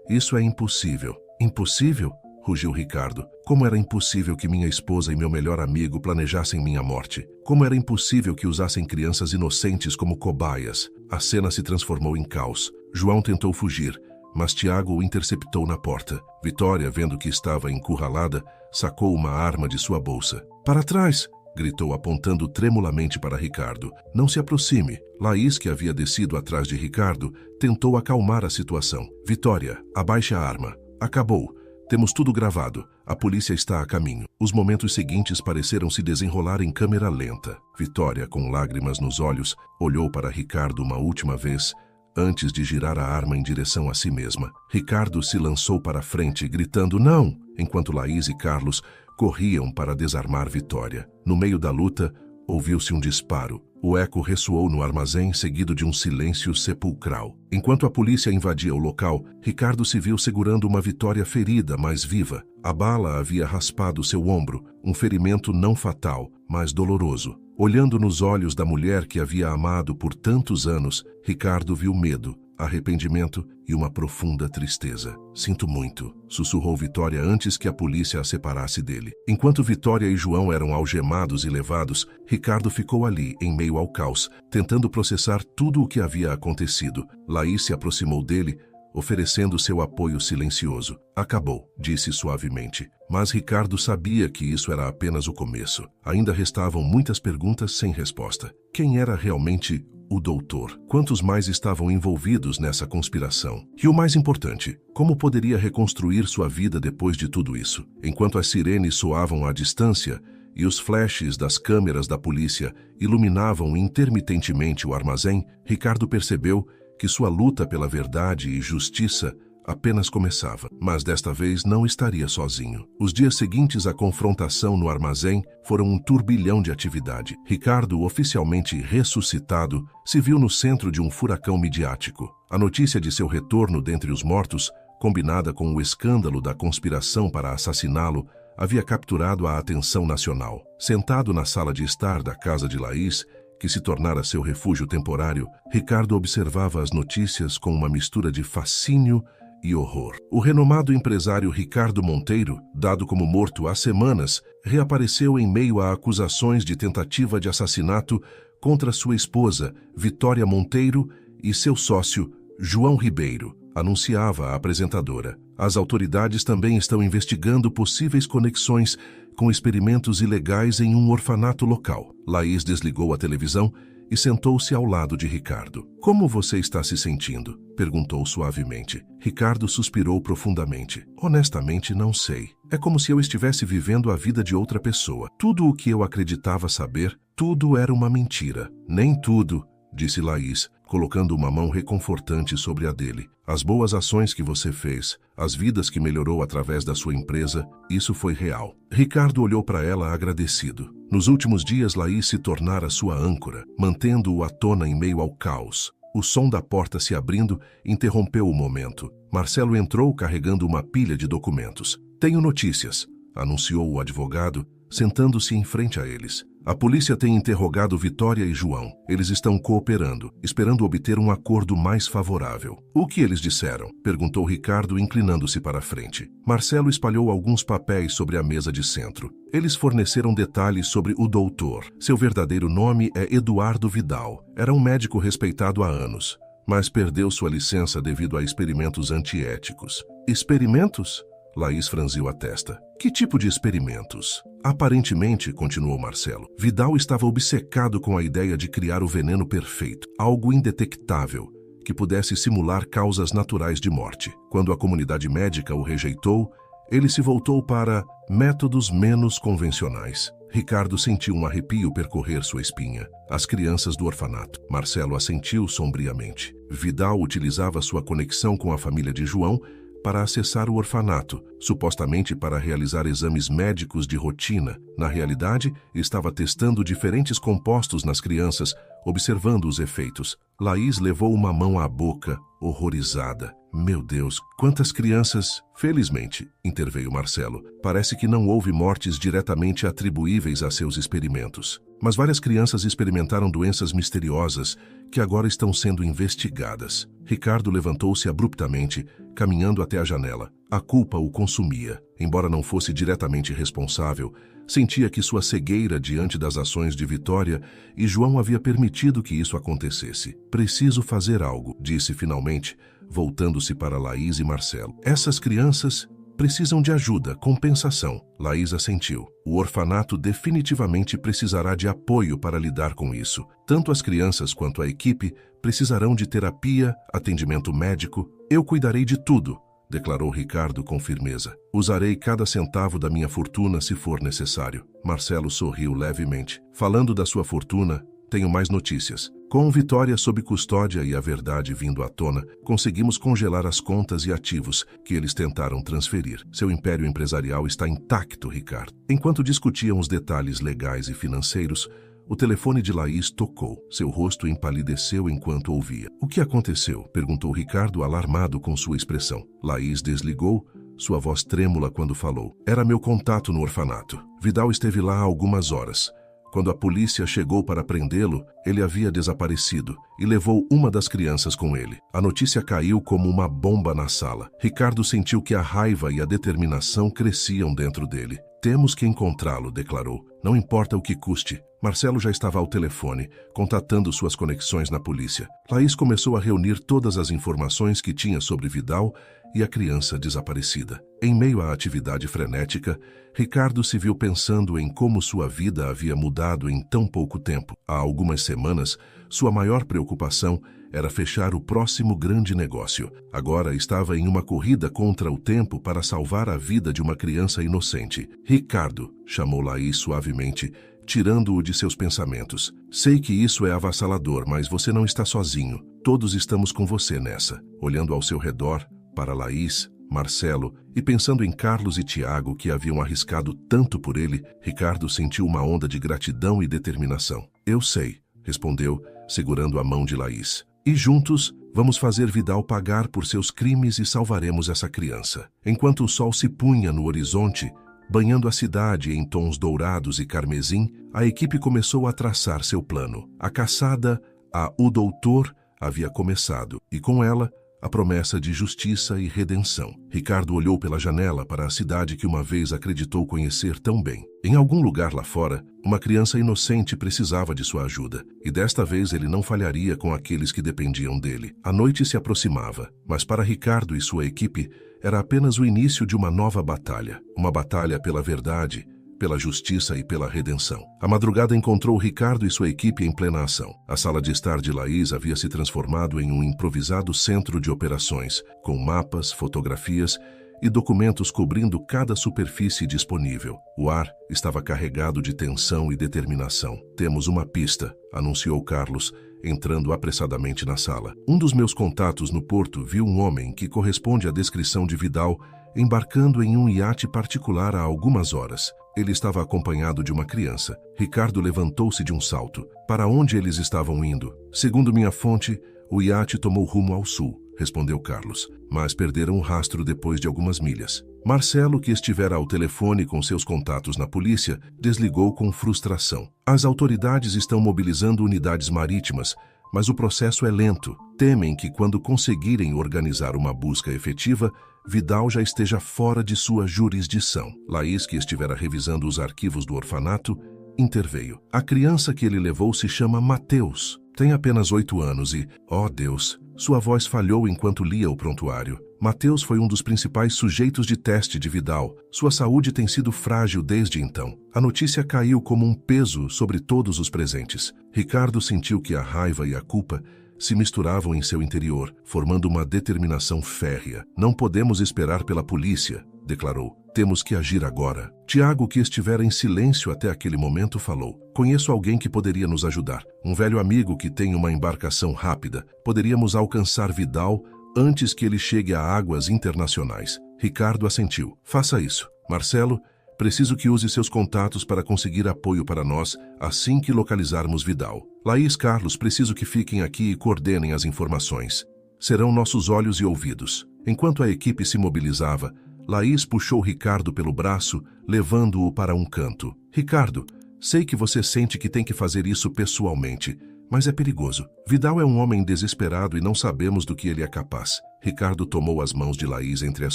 Isso é impossível. Impossível? Rugiu Ricardo. Como era impossível que minha esposa e meu melhor amigo planejassem minha morte? Como era impossível que usassem crianças inocentes como cobaias? A cena se transformou em caos. João tentou fugir, mas Tiago o interceptou na porta. Vitória, vendo que estava encurralada, sacou uma arma de sua bolsa. Para trás! Gritou apontando tremulamente para Ricardo. Não se aproxime. Laís, que havia descido atrás de Ricardo, tentou acalmar a situação. Vitória, abaixe a arma. Acabou. Temos tudo gravado. A polícia está a caminho. Os momentos seguintes pareceram se desenrolar em câmera lenta. Vitória, com lágrimas nos olhos, olhou para Ricardo uma última vez, antes de girar a arma em direção a si mesma. Ricardo se lançou para a frente, gritando não, enquanto Laís e Carlos corriam para desarmar Vitória. No meio da luta, ouviu-se um disparo. O eco ressoou no armazém, seguido de um silêncio sepulcral. Enquanto a polícia invadia o local, Ricardo se viu segurando uma Vitória ferida, mas viva. A bala havia raspado seu ombro, um ferimento não fatal, mas doloroso. Olhando nos olhos da mulher que havia amado por tantos anos, Ricardo viu medo, arrependimento e uma profunda tristeza. Sinto muito, sussurrou Vitória antes que a polícia a separasse dele. Enquanto Vitória e João eram algemados e levados, Ricardo ficou ali, em meio ao caos, tentando processar tudo o que havia acontecido. Laís se aproximou dele, oferecendo seu apoio silencioso. Acabou, disse suavemente. Mas Ricardo sabia que isso era apenas o começo. Ainda restavam muitas perguntas sem resposta. Quem era realmente o doutor? Quantos mais estavam envolvidos nessa conspiração? E o mais importante, como poderia reconstruir sua vida depois de tudo isso? Enquanto as sirenes soavam à distância e os flashes das câmeras da polícia iluminavam intermitentemente o armazém, Ricardo percebeu que sua luta pela verdade e justiça apenas começava. Mas desta vez não estaria sozinho. Os dias seguintes à confrontação no armazém foram um turbilhão de atividade. Ricardo, oficialmente ressuscitado, se viu no centro de um furacão midiático. A notícia de seu retorno dentre os mortos, combinada com o escândalo da conspiração para assassiná-lo, havia capturado a atenção nacional. Sentado na sala de estar da casa de Laís, que se tornara seu refúgio temporário, Ricardo observava as notícias com uma mistura de fascínio e horror. O renomado empresário Ricardo Monteiro, dado como morto há semanas, reapareceu em meio a acusações de tentativa de assassinato contra sua esposa, Vitória Monteiro, e seu sócio, João Ribeiro, anunciava a apresentadora. As autoridades também estão investigando possíveis conexões com experimentos ilegais em um orfanato local. Laís desligou a televisão e sentou-se ao lado de Ricardo. Como você está se sentindo? Perguntou suavemente. Ricardo suspirou profundamente. Honestamente, não sei. É como se eu estivesse vivendo a vida de outra pessoa. Tudo o que eu acreditava saber, tudo era uma mentira. Nem tudo, disse Laís, colocando uma mão reconfortante sobre a dele. As boas ações que você fez, as vidas que melhorou através da sua empresa, isso foi real. Ricardo olhou para ela agradecido. Nos últimos dias, Laís se tornara sua âncora, mantendo-o à tona em meio ao caos. O som da porta se abrindo interrompeu o momento. Marcelo entrou carregando uma pilha de documentos. Tenho notícias, anunciou o advogado, sentando-se em frente a eles. A polícia tem interrogado Vitória e João. Eles estão cooperando, esperando obter um acordo mais favorável. O que eles disseram? Perguntou Ricardo, inclinando-se para a frente. Marcelo espalhou alguns papéis sobre a mesa de centro. Eles forneceram detalhes sobre o doutor. Seu verdadeiro nome é Eduardo Vidal. Era um médico respeitado há anos, mas perdeu sua licença devido a experimentos antiéticos. Experimentos? Laís franziu a testa. Que tipo de experimentos? Aparentemente, continuou Marcelo, Vidal estava obcecado com a ideia de criar o veneno perfeito, algo indetectável, que pudesse simular causas naturais de morte. Quando a comunidade médica o rejeitou, ele se voltou para métodos menos convencionais. Ricardo sentiu um arrepio percorrer sua espinha. As crianças do orfanato. Marcelo assentiu sombriamente. Vidal utilizava sua conexão com a família de João para acessar o orfanato, supostamente para realizar exames médicos de rotina. Na realidade, estava testando diferentes compostos nas crianças, observando os efeitos. Laís levou uma mão à boca, horrorizada. Meu Deus, quantas crianças... Felizmente, interveio Marcelo, parece que não houve mortes diretamente atribuíveis a seus experimentos. Mas várias crianças experimentaram doenças misteriosas que agora estão sendo investigadas. Ricardo levantou-se abruptamente, caminhando até a janela. A culpa o consumia. Embora não fosse diretamente responsável, sentia que sua cegueira diante das ações de Vitória e João havia permitido que isso acontecesse. Preciso fazer algo, disse finalmente, voltando-se para Laís e Marcelo. Essas crianças precisam de ajuda, compensação. Laís assentiu. O orfanato definitivamente precisará de apoio para lidar com isso. Tanto as crianças quanto a equipe precisarão de terapia, atendimento médico. Eu cuidarei de tudo, declarou Ricardo com firmeza. Usarei cada centavo da minha fortuna se for necessário. Marcelo sorriu levemente. Falando da sua fortuna, tenho mais notícias. Com Vitória sob custódia e a verdade vindo à tona, conseguimos congelar as contas e ativos que eles tentaram transferir. Seu império empresarial está intacto, Ricardo. Enquanto discutiam os detalhes legais e financeiros, o telefone de Laís tocou. Seu rosto empalideceu enquanto ouvia. O que aconteceu? Perguntou Ricardo, alarmado com sua expressão. Laís desligou, sua voz trêmula quando falou. Era meu contato no orfanato. Vidal esteve lá há algumas horas. Quando a polícia chegou para prendê-lo, ele havia desaparecido e levou uma das crianças com ele. A notícia caiu como uma bomba na sala. Ricardo sentiu que a raiva e a determinação cresciam dentro dele. Temos que encontrá-lo, declarou. Não importa o que custe. Marcelo já estava ao telefone, contatando suas conexões na polícia. Laís começou a reunir todas as informações que tinha sobre Vidal e a criança desaparecida. Em meio à atividade frenética, Ricardo se viu pensando em como sua vida havia mudado em tão pouco tempo. Há algumas semanas, sua maior preocupação era fechar o próximo grande negócio. Agora estava em uma corrida contra o tempo para salvar a vida de uma criança inocente. Ricardo, chamou Laís suavemente, tirando-o de seus pensamentos. Sei que isso é avassalador, mas você não está sozinho. Todos estamos com você nessa. Olhando ao seu redor, para Laís, Marcelo e pensando em Carlos e Tiago que haviam arriscado tanto por ele, Ricardo sentiu uma onda de gratidão e determinação. Eu sei, respondeu, segurando a mão de Laís. E juntos, vamos fazer Vidal pagar por seus crimes e salvaremos essa criança. Enquanto o sol se punha no horizonte, banhando a cidade em tons dourados e carmesim, a equipe começou a traçar seu plano. A caçada a O Doutor havia começado, e com ela, a promessa de justiça e redenção. Ricardo olhou pela janela para a cidade que uma vez acreditou conhecer tão bem. Em algum lugar lá fora, uma criança inocente precisava de sua ajuda, e desta vez ele não falharia com aqueles que dependiam dele. A noite se aproximava, mas para Ricardo e sua equipe, era apenas o início de uma nova batalha. Uma batalha pela verdade, pela justiça e pela redenção. A madrugada encontrou Ricardo e sua equipe em plena ação. A sala de estar de Laís havia se transformado em um improvisado centro de operações, com mapas, fotografias e documentos cobrindo cada superfície disponível. O ar estava carregado de tensão e determinação. Temos uma pista, anunciou Carlos, entrando apressadamente na sala. Um dos meus contatos no porto viu um homem que corresponde à descrição de Vidal embarcando em um iate particular há algumas horas. Ele estava acompanhado de uma criança. Ricardo levantou-se de um salto. Para onde eles estavam indo? Segundo minha fonte, o iate tomou rumo ao sul, respondeu Carlos, mas perderam o rastro depois de algumas milhas. Marcelo, que estivera ao telefone com seus contatos na polícia, desligou com frustração. As autoridades estão mobilizando unidades marítimas, mas o processo é lento. Temem que quando conseguirem organizar uma busca efetiva, Vidal já esteja fora de sua jurisdição. Laís, que estivera revisando os arquivos do orfanato, interveio. A criança que ele levou se chama Mateus. Tem apenas 8 anos e, oh Deus, Sua voz falhou enquanto lia o prontuário. Mateus foi um dos principais sujeitos de teste de Vidal. Sua saúde tem sido frágil desde então. A notícia caiu como um peso sobre todos os presentes. Ricardo sentiu que a raiva e a culpa se misturavam em seu interior, formando uma determinação férrea. Não podemos esperar pela polícia, declarou. Temos que agir agora. Tiago, que estivera em silêncio até aquele momento, falou. Conheço alguém que poderia nos ajudar. Um velho amigo que tem uma embarcação rápida. Poderíamos alcançar Vidal antes que ele chegue a águas internacionais. Ricardo assentiu. Faça isso. Marcelo, preciso que use seus contatos para conseguir apoio para nós assim que localizarmos Vidal. Laís, Carlos, preciso que fiquem aqui e coordenem as informações. Serão nossos olhos e ouvidos. Enquanto a equipe se mobilizava, Laís puxou Ricardo pelo braço, levando-o para um canto. Ricardo, sei que você sente que tem que fazer isso pessoalmente, mas é perigoso. Vidal é um homem desesperado e não sabemos do que ele é capaz. Ricardo tomou as mãos de Laís entre as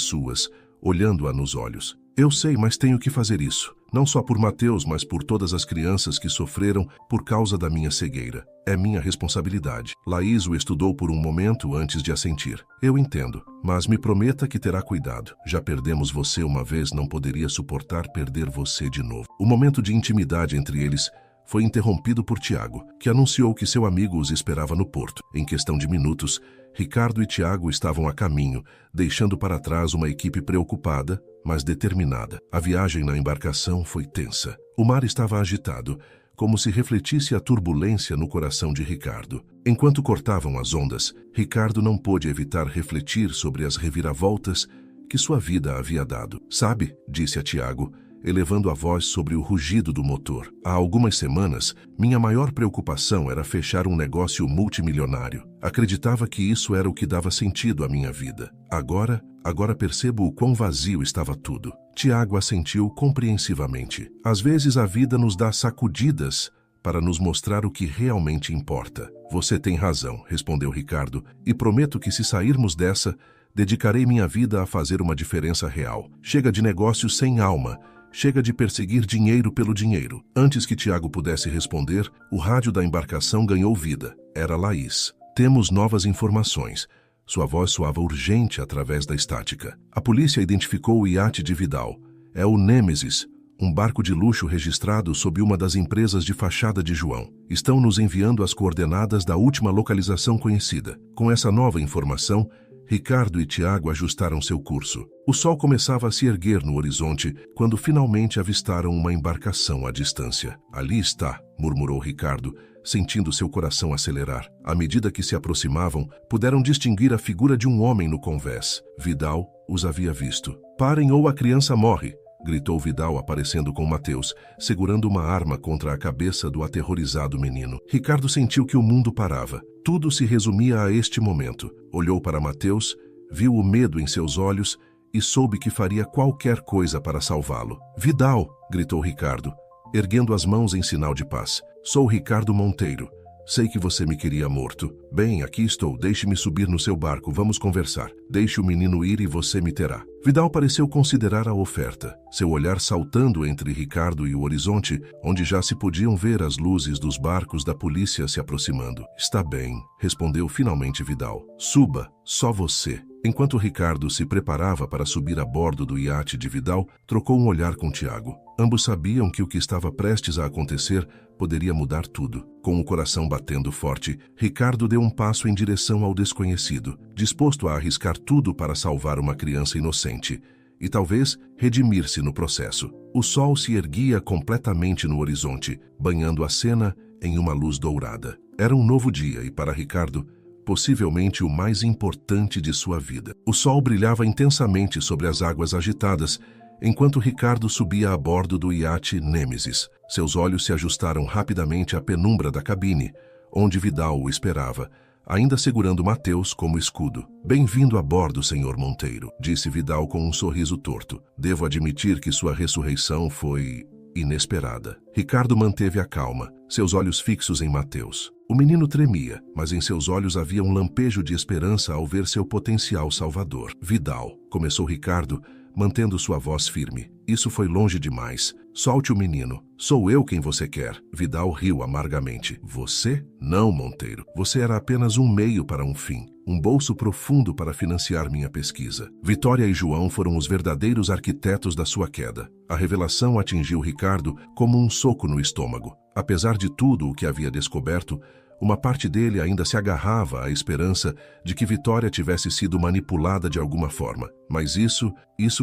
suas, olhando-a nos olhos. Eu sei, mas tenho que fazer isso. Não só por Mateus, mas por todas as crianças que sofreram por causa da minha cegueira. É minha responsabilidade. Laís o estudou por um momento antes de assentir. Eu entendo, mas me prometa que terá cuidado. Já perdemos você uma vez, não poderia suportar perder você de novo. O momento de intimidade entre eles foi interrompido por Tiago, que anunciou que seu amigo os esperava no porto. Em questão de minutos, Ricardo e Tiago estavam a caminho, deixando para trás uma equipe preocupada, mas determinada. A viagem na embarcação foi tensa. O mar estava agitado, como se refletisse a turbulência no coração de Ricardo. Enquanto cortavam as ondas, Ricardo não pôde evitar refletir sobre as reviravoltas que sua vida havia dado. Sabe, disse a Tiago, elevando a voz sobre o rugido do motor. Há algumas semanas, minha maior preocupação era fechar um negócio multimilionário. Acreditava que isso era o que dava sentido à minha vida. Agora percebo o quão vazio estava tudo. Tiago assentiu compreensivamente. Às vezes a vida nos dá sacudidas para nos mostrar o que realmente importa. Você tem razão, respondeu Ricardo, e prometo que se sairmos dessa, dedicarei minha vida a fazer uma diferença real. Chega de negócios sem alma. Chega de perseguir dinheiro pelo dinheiro. Antes que Tiago pudesse responder, o rádio da embarcação ganhou vida. Era Laís. Temos novas informações. Sua voz soava urgente através da estática. A polícia identificou o iate de Vidal. É o Nêmesis, um barco de luxo registrado sob uma das empresas de fachada de João. Estão nos enviando as coordenadas da última localização conhecida. Com essa nova informação, Ricardo e Tiago ajustaram seu curso. O sol começava a se erguer no horizonte quando finalmente avistaram uma embarcação à distância. Ali está, murmurou Ricardo, sentindo seu coração acelerar. À medida que se aproximavam, puderam distinguir a figura de um homem no convés. Vidal os havia visto. Parem ou a criança morre, gritou Vidal aparecendo com Mateus, segurando uma arma contra a cabeça do aterrorizado menino. Ricardo sentiu que o mundo parava. Tudo se resumia a este momento. Olhou para Mateus, viu o medo em seus olhos e soube que faria qualquer coisa para salvá-lo. Vidal, gritou Ricardo, erguendo as mãos em sinal de paz. Sou Ricardo Monteiro. Sei que você me queria morto. Bem, aqui estou. Deixe-me subir no seu barco. Vamos conversar. Deixe o menino ir e você me terá. Vidal pareceu considerar a oferta, seu olhar saltando entre Ricardo e o horizonte, onde já se podiam ver as luzes dos barcos da polícia se aproximando. Está bem, respondeu finalmente Vidal. Suba, só você. Enquanto Ricardo se preparava para subir a bordo do iate de Vidal, trocou um olhar com Tiago. Ambos sabiam que o que estava prestes a acontecer poderia mudar tudo. Com o coração batendo forte, Ricardo deu um passo em direção ao desconhecido, disposto a arriscar tudo para salvar uma criança inocente e talvez redimir-se no processo. O sol se erguia completamente no horizonte, banhando a cena em uma luz dourada. Era um novo dia e, para Ricardo, possivelmente o mais importante de sua vida. O sol brilhava intensamente sobre as águas agitadas, enquanto Ricardo subia a bordo do iate Nêmesis. Seus olhos se ajustaram rapidamente à penumbra da cabine, onde Vidal o esperava, ainda segurando Mateus como escudo. Bem-vindo a bordo, senhor Monteiro, disse Vidal com um sorriso torto. Devo admitir que sua ressurreição foi inesperada. Ricardo manteve a calma, seus olhos fixos em Mateus. O menino tremia, mas em seus olhos havia um lampejo de esperança ao ver seu potencial salvador. Vidal, começou Ricardo, mantendo sua voz firme. Isso foi longe demais. Solte o menino. Sou eu quem você quer. Vidal riu amargamente. Você? Não, Monteiro. Você era apenas um meio para um fim. Um bolso profundo para financiar minha pesquisa. Vitória e João foram os verdadeiros arquitetos da sua queda. A revelação atingiu Ricardo como um soco no estômago. Apesar de tudo o que havia descoberto, uma parte dele ainda se agarrava à esperança de que Vitória tivesse sido manipulada de alguma forma. Mas isso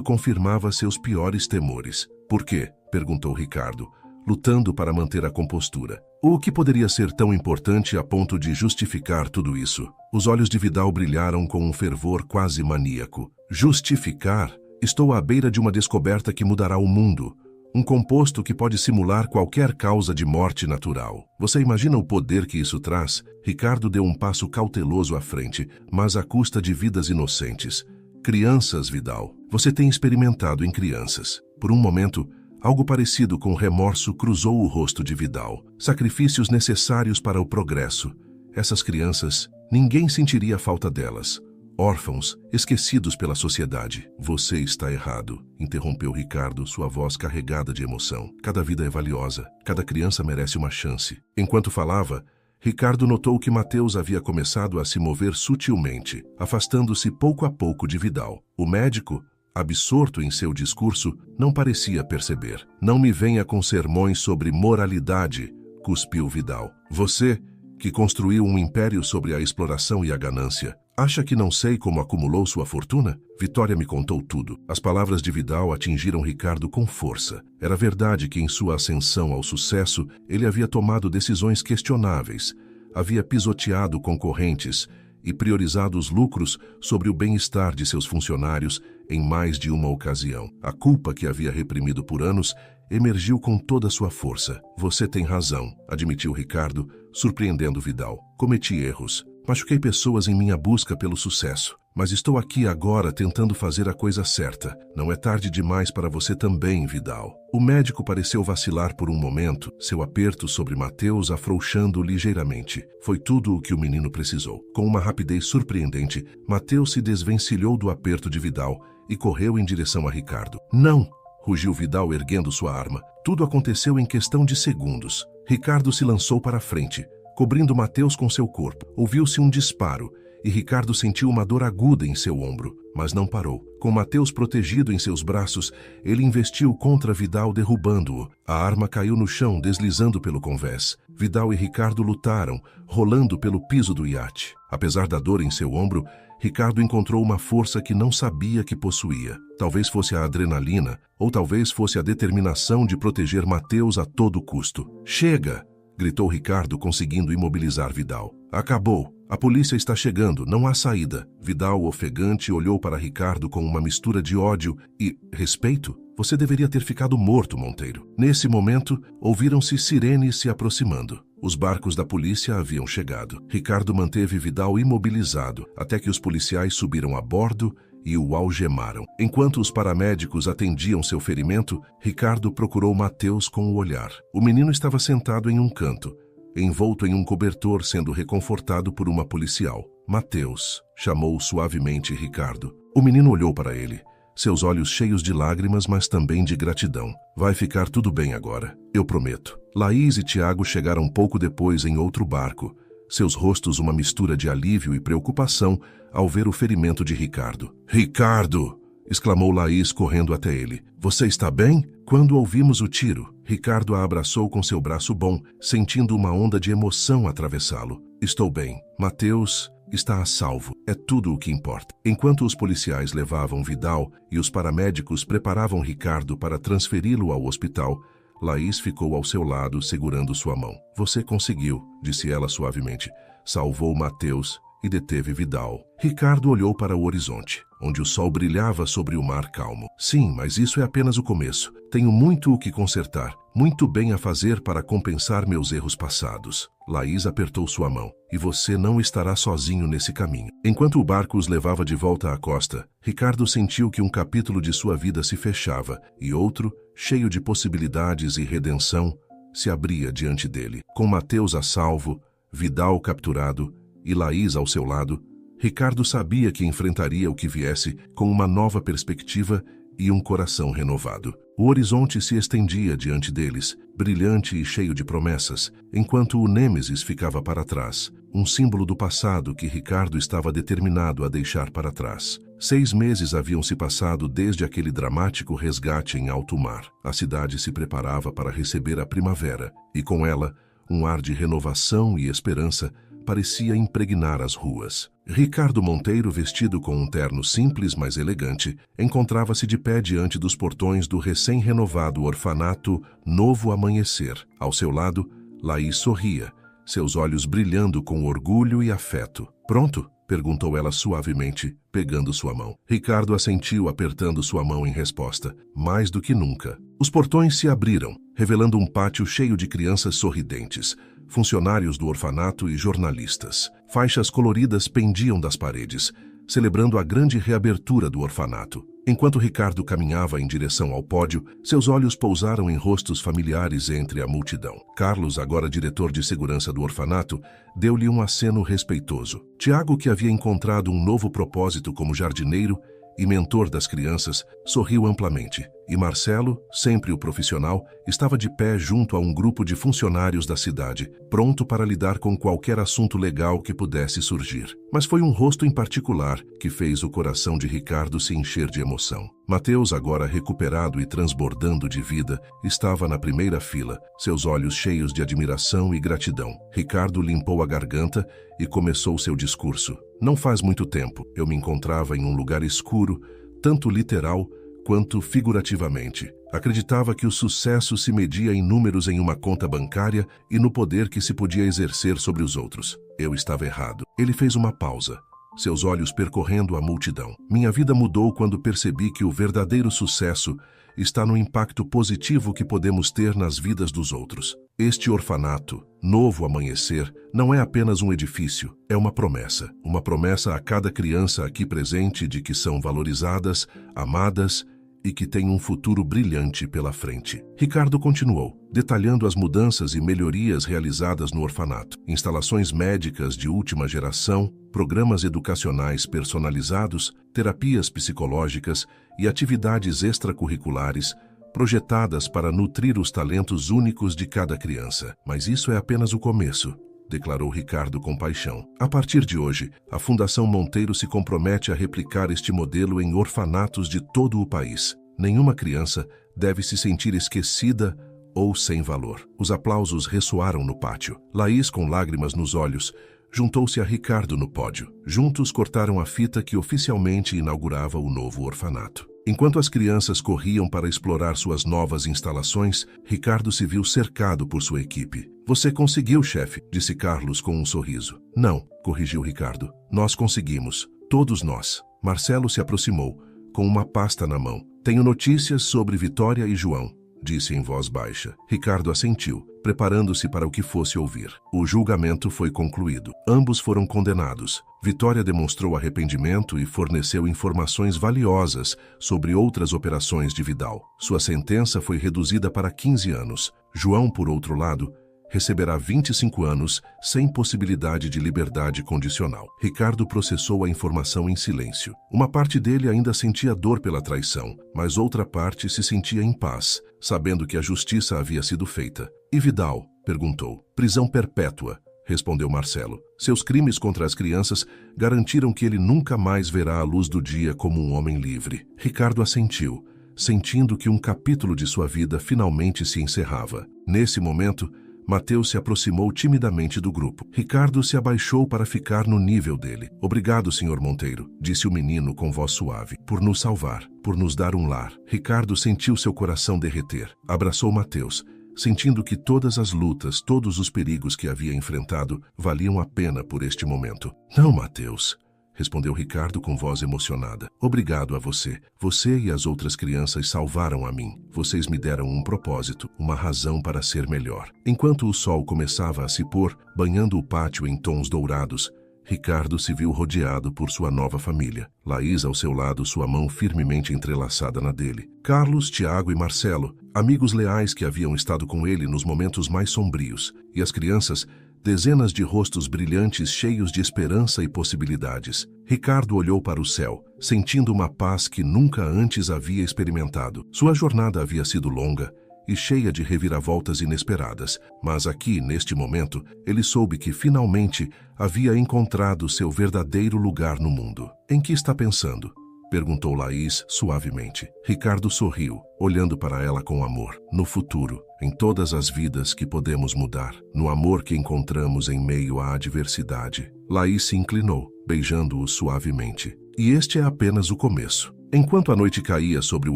confirmava seus piores temores. Por quê? Perguntou Ricardo, lutando para manter a compostura. O que poderia ser tão importante a ponto de justificar tudo isso? Os olhos de Vidal brilharam com um fervor quase maníaco. Justificar? Estou à beira de uma descoberta que mudará o mundo. Um composto que pode simular qualquer causa de morte natural. Você imagina o poder que isso traz? Ricardo deu um passo cauteloso à frente, mas à custa de vidas inocentes. Crianças, Vidal. Você tem experimentado em crianças. Por um momento, algo parecido com remorso cruzou o rosto de Vidal. Sacrifícios necessários para o progresso. Essas crianças, ninguém sentiria a falta delas. Órfãos, esquecidos pela sociedade. Você está errado, interrompeu Ricardo, sua voz carregada de emoção. Cada vida é valiosa, cada criança merece uma chance. Enquanto falava, Ricardo notou que Mateus havia começado a se mover sutilmente, afastando-se pouco a pouco de Vidal. O médico, absorto em seu discurso, não parecia perceber. Não me venha com sermões sobre moralidade, cuspiu Vidal. Você, que construiu um império sobre a exploração e a ganância, acha que não sei como acumulou sua fortuna? Vitória me contou tudo. As palavras de Vidal atingiram Ricardo com força. Era verdade que em sua ascensão ao sucesso, ele havia tomado decisões questionáveis, havia pisoteado concorrentes e priorizado os lucros sobre o bem-estar de seus funcionários em mais de uma ocasião. A culpa que havia reprimido por anos emergiu com toda a sua força. Você tem razão, admitiu Ricardo, surpreendendo Vidal. Cometi erros. Machuquei pessoas em minha busca pelo sucesso, mas estou aqui agora tentando fazer a coisa certa. Não é tarde demais para você também, Vidal. O médico pareceu vacilar por um momento, seu aperto sobre Mateus afrouxando ligeiramente. Foi tudo o que o menino precisou. Com uma rapidez surpreendente, Mateus se desvencilhou do aperto de Vidal e correu em direção a Ricardo. Não! Rugiu Vidal erguendo sua arma. Tudo aconteceu em questão de segundos. Ricardo se lançou para a frente, cobrindo Mateus com seu corpo. Ouviu-se um disparo e Ricardo sentiu uma dor aguda em seu ombro, mas não parou. Com Mateus protegido em seus braços, ele investiu contra Vidal, derrubando-o. A arma caiu no chão, deslizando pelo convés. Vidal e Ricardo lutaram, rolando pelo piso do iate. Apesar da dor em seu ombro, Ricardo encontrou uma força que não sabia que possuía. Talvez fosse a adrenalina, ou talvez fosse a determinação de proteger Mateus a todo custo. Chega! Gritou Ricardo, conseguindo imobilizar Vidal. Acabou. A polícia está chegando, não há saída. Vidal, ofegante, olhou para Ricardo com uma mistura de ódio e respeito. Você deveria ter ficado morto, Monteiro. Nesse momento, ouviram-se sirenes se aproximando. Os barcos da polícia haviam chegado. Ricardo manteve Vidal imobilizado, até que os policiais subiram a bordo e o algemaram. Enquanto os paramédicos atendiam seu ferimento, Ricardo procurou Mateus com o olhar. O menino estava sentado em um canto, envolto em um cobertor, sendo reconfortado por uma policial. Mateus, chamou suavemente Ricardo. O menino olhou para ele, seus olhos cheios de lágrimas, mas também de gratidão. Vai ficar tudo bem agora, eu prometo. Laís e Tiago chegaram pouco depois em outro barco, seus rostos uma mistura de alívio e preocupação ao ver o ferimento de Ricardo. Ricardo! Exclamou Laís correndo até ele. Você está bem? Quando ouvimos o tiro, Ricardo a abraçou com seu braço bom, sentindo uma onda de emoção atravessá-lo. Estou bem. Mateus está a salvo. É tudo o que importa. Enquanto os policiais levavam Vidal e os paramédicos preparavam Ricardo para transferi-lo ao hospital, Laís ficou ao seu lado, segurando sua mão. Você conseguiu, disse ela suavemente. Salvou Mateus e deteve Vidal. Ricardo olhou para o horizonte, onde o sol brilhava sobre o mar calmo. Sim, mas isso é apenas o começo. Tenho muito o que consertar, muito bem a fazer para compensar meus erros passados. Laís apertou sua mão. E você não estará sozinho nesse caminho. Enquanto o barco os levava de volta à costa, Ricardo sentiu que um capítulo de sua vida se fechava e outro, cheio de possibilidades e redenção, se abria diante dele. Com Mateus a salvo, Vidal capturado e Laís ao seu lado, Ricardo sabia que enfrentaria o que viesse com uma nova perspectiva e um coração renovado. O horizonte se estendia diante deles, brilhante e cheio de promessas, enquanto o Nêmesis ficava para trás, um símbolo do passado que Ricardo estava determinado a deixar para trás. 6 meses haviam se passado desde aquele dramático resgate em alto mar. A cidade se preparava para receber a primavera, e com ela, um ar de renovação e esperança parecia impregnar as ruas. Ricardo Monteiro, vestido com um terno simples, mas elegante, encontrava-se de pé diante dos portões do recém-renovado orfanato Novo Amanhecer. Ao seu lado, Laís sorria, seus olhos brilhando com orgulho e afeto. "Pronto?", perguntou ela suavemente, pegando sua mão. Ricardo assentiu, apertando sua mão em resposta. Mais do que nunca. Os portões se abriram, revelando um pátio cheio de crianças sorridentes, funcionários do orfanato e jornalistas. Faixas coloridas pendiam das paredes, celebrando a grande reabertura do orfanato. Enquanto Ricardo caminhava em direção ao pódio, seus olhos pousaram em rostos familiares entre a multidão. Carlos, agora diretor de segurança do orfanato, deu-lhe um aceno respeitoso. Tiago, que havia encontrado um novo propósito como jardineiro e mentor das crianças, sorriu amplamente. E Marcelo, sempre o profissional, estava de pé junto a um grupo de funcionários da cidade, pronto para lidar com qualquer assunto legal que pudesse surgir. Mas foi um rosto em particular que fez o coração de Ricardo se encher de emoção. Mateus, agora recuperado e transbordando de vida, estava na primeira fila, seus olhos cheios de admiração e gratidão. Ricardo limpou a garganta e começou seu discurso. "Não faz muito tempo, eu me encontrava em um lugar escuro, tanto literal quanto figurativamente. Acreditava que o sucesso se media em números em uma conta bancária e no poder que se podia exercer sobre os outros. Eu estava errado." Ele fez uma pausa, seus olhos percorrendo a multidão. "Minha vida mudou quando percebi que o verdadeiro sucesso está no impacto positivo que podemos ter nas vidas dos outros. Este orfanato, Novo Amanhecer, não é apenas um edifício, é uma promessa a cada criança aqui presente de que são valorizadas, amadas e que têm um futuro brilhante pela frente." Ricardo continuou, detalhando as mudanças e melhorias realizadas no orfanato. Instalações médicas de última geração, programas educacionais personalizados, terapias psicológicas e atividades extracurriculares projetadas para nutrir os talentos únicos de cada criança. "Mas isso é apenas o começo", declarou Ricardo com paixão. "A partir de hoje, a Fundação Monteiro se compromete a replicar este modelo em orfanatos de todo o país. Nenhuma criança deve se sentir esquecida ou sem valor." Os aplausos ressoaram no pátio. Laís, com lágrimas nos olhos, juntou-se a Ricardo no pódio. Juntos cortaram a fita que oficialmente inaugurava o novo orfanato. Enquanto as crianças corriam para explorar suas novas instalações, Ricardo se viu cercado por sua equipe. "Você conseguiu, chefe", disse Carlos com um sorriso. "Não", corrigiu Ricardo. "Nós conseguimos. Todos nós." Marcelo se aproximou, com uma pasta na mão. "Tenho notícias sobre Vitória e João", disse em voz baixa. Ricardo assentiu, preparando-se para o que fosse ouvir. O julgamento foi concluído. Ambos foram condenados. Vitória demonstrou arrependimento e forneceu informações valiosas sobre outras operações de Vidal. Sua sentença foi reduzida para 15 anos. João, por outro lado, receberá 25 anos sem possibilidade de liberdade condicional. Ricardo processou a informação em silêncio. Uma parte dele ainda sentia dor pela traição, mas outra parte se sentia em paz, sabendo que a justiça havia sido feita. "E Vidal?", perguntou. "Prisão perpétua", respondeu Marcelo. "Seus crimes contra as crianças garantiram que ele nunca mais verá a luz do dia como um homem livre." Ricardo assentiu, sentindo que um capítulo de sua vida finalmente se encerrava. Nesse momento, Mateus se aproximou timidamente do grupo. Ricardo se abaixou para ficar no nível dele. "Obrigado, Sr. Monteiro", disse o menino com voz suave, "por nos salvar, por nos dar um lar." Ricardo sentiu seu coração derreter. Abraçou Mateus, sentindo que todas as lutas, todos os perigos que havia enfrentado valiam a pena por este momento. "Não, Mateus", respondeu Ricardo com voz emocionada. "Obrigado a você. Você e as outras crianças salvaram a mim. Vocês me deram um propósito, uma razão para ser melhor." Enquanto o sol começava a se pôr, banhando o pátio em tons dourados, Ricardo se viu rodeado por sua nova família. Laís ao seu lado, sua mão firmemente entrelaçada na dele. Carlos, Tiago e Marcelo, amigos leais que haviam estado com ele nos momentos mais sombrios. E as crianças, dezenas de rostos brilhantes cheios de esperança e possibilidades. Ricardo olhou para o céu, sentindo uma paz que nunca antes havia experimentado. Sua jornada havia sido longa e cheia de reviravoltas inesperadas, mas aqui, neste momento, ele soube que finalmente havia encontrado seu verdadeiro lugar no mundo. Em que está pensando? Perguntou Laís suavemente. Ricardo sorriu, olhando para ela com amor. No futuro, em todas as vidas que podemos mudar, no amor que encontramos em meio à adversidade. Laís se inclinou, beijando-o suavemente. E este é apenas o começo. Enquanto a noite caía sobre o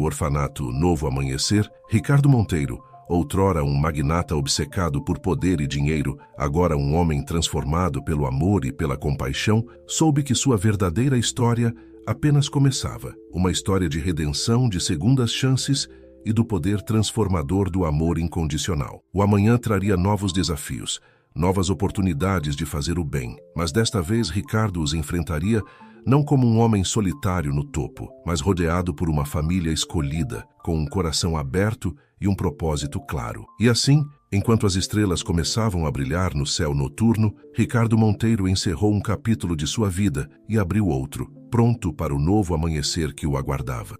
orfanato Novo Amanhecer, Ricardo Monteiro, outrora um magnata obcecado por poder e dinheiro, agora um homem transformado pelo amor e pela compaixão, soube que sua verdadeira história apenas começava. Uma história de redenção, de segundas chances e do poder transformador do amor incondicional. O amanhã traria novos desafios, novas oportunidades de fazer o bem, mas desta vez Ricardo os enfrentaria não como um homem solitário no topo, mas rodeado por uma família escolhida, com um coração aberto e um propósito claro. E assim, enquanto as estrelas começavam a brilhar no céu noturno, Ricardo Monteiro encerrou um capítulo de sua vida e abriu outro, pronto para o novo amanhecer que o aguardava.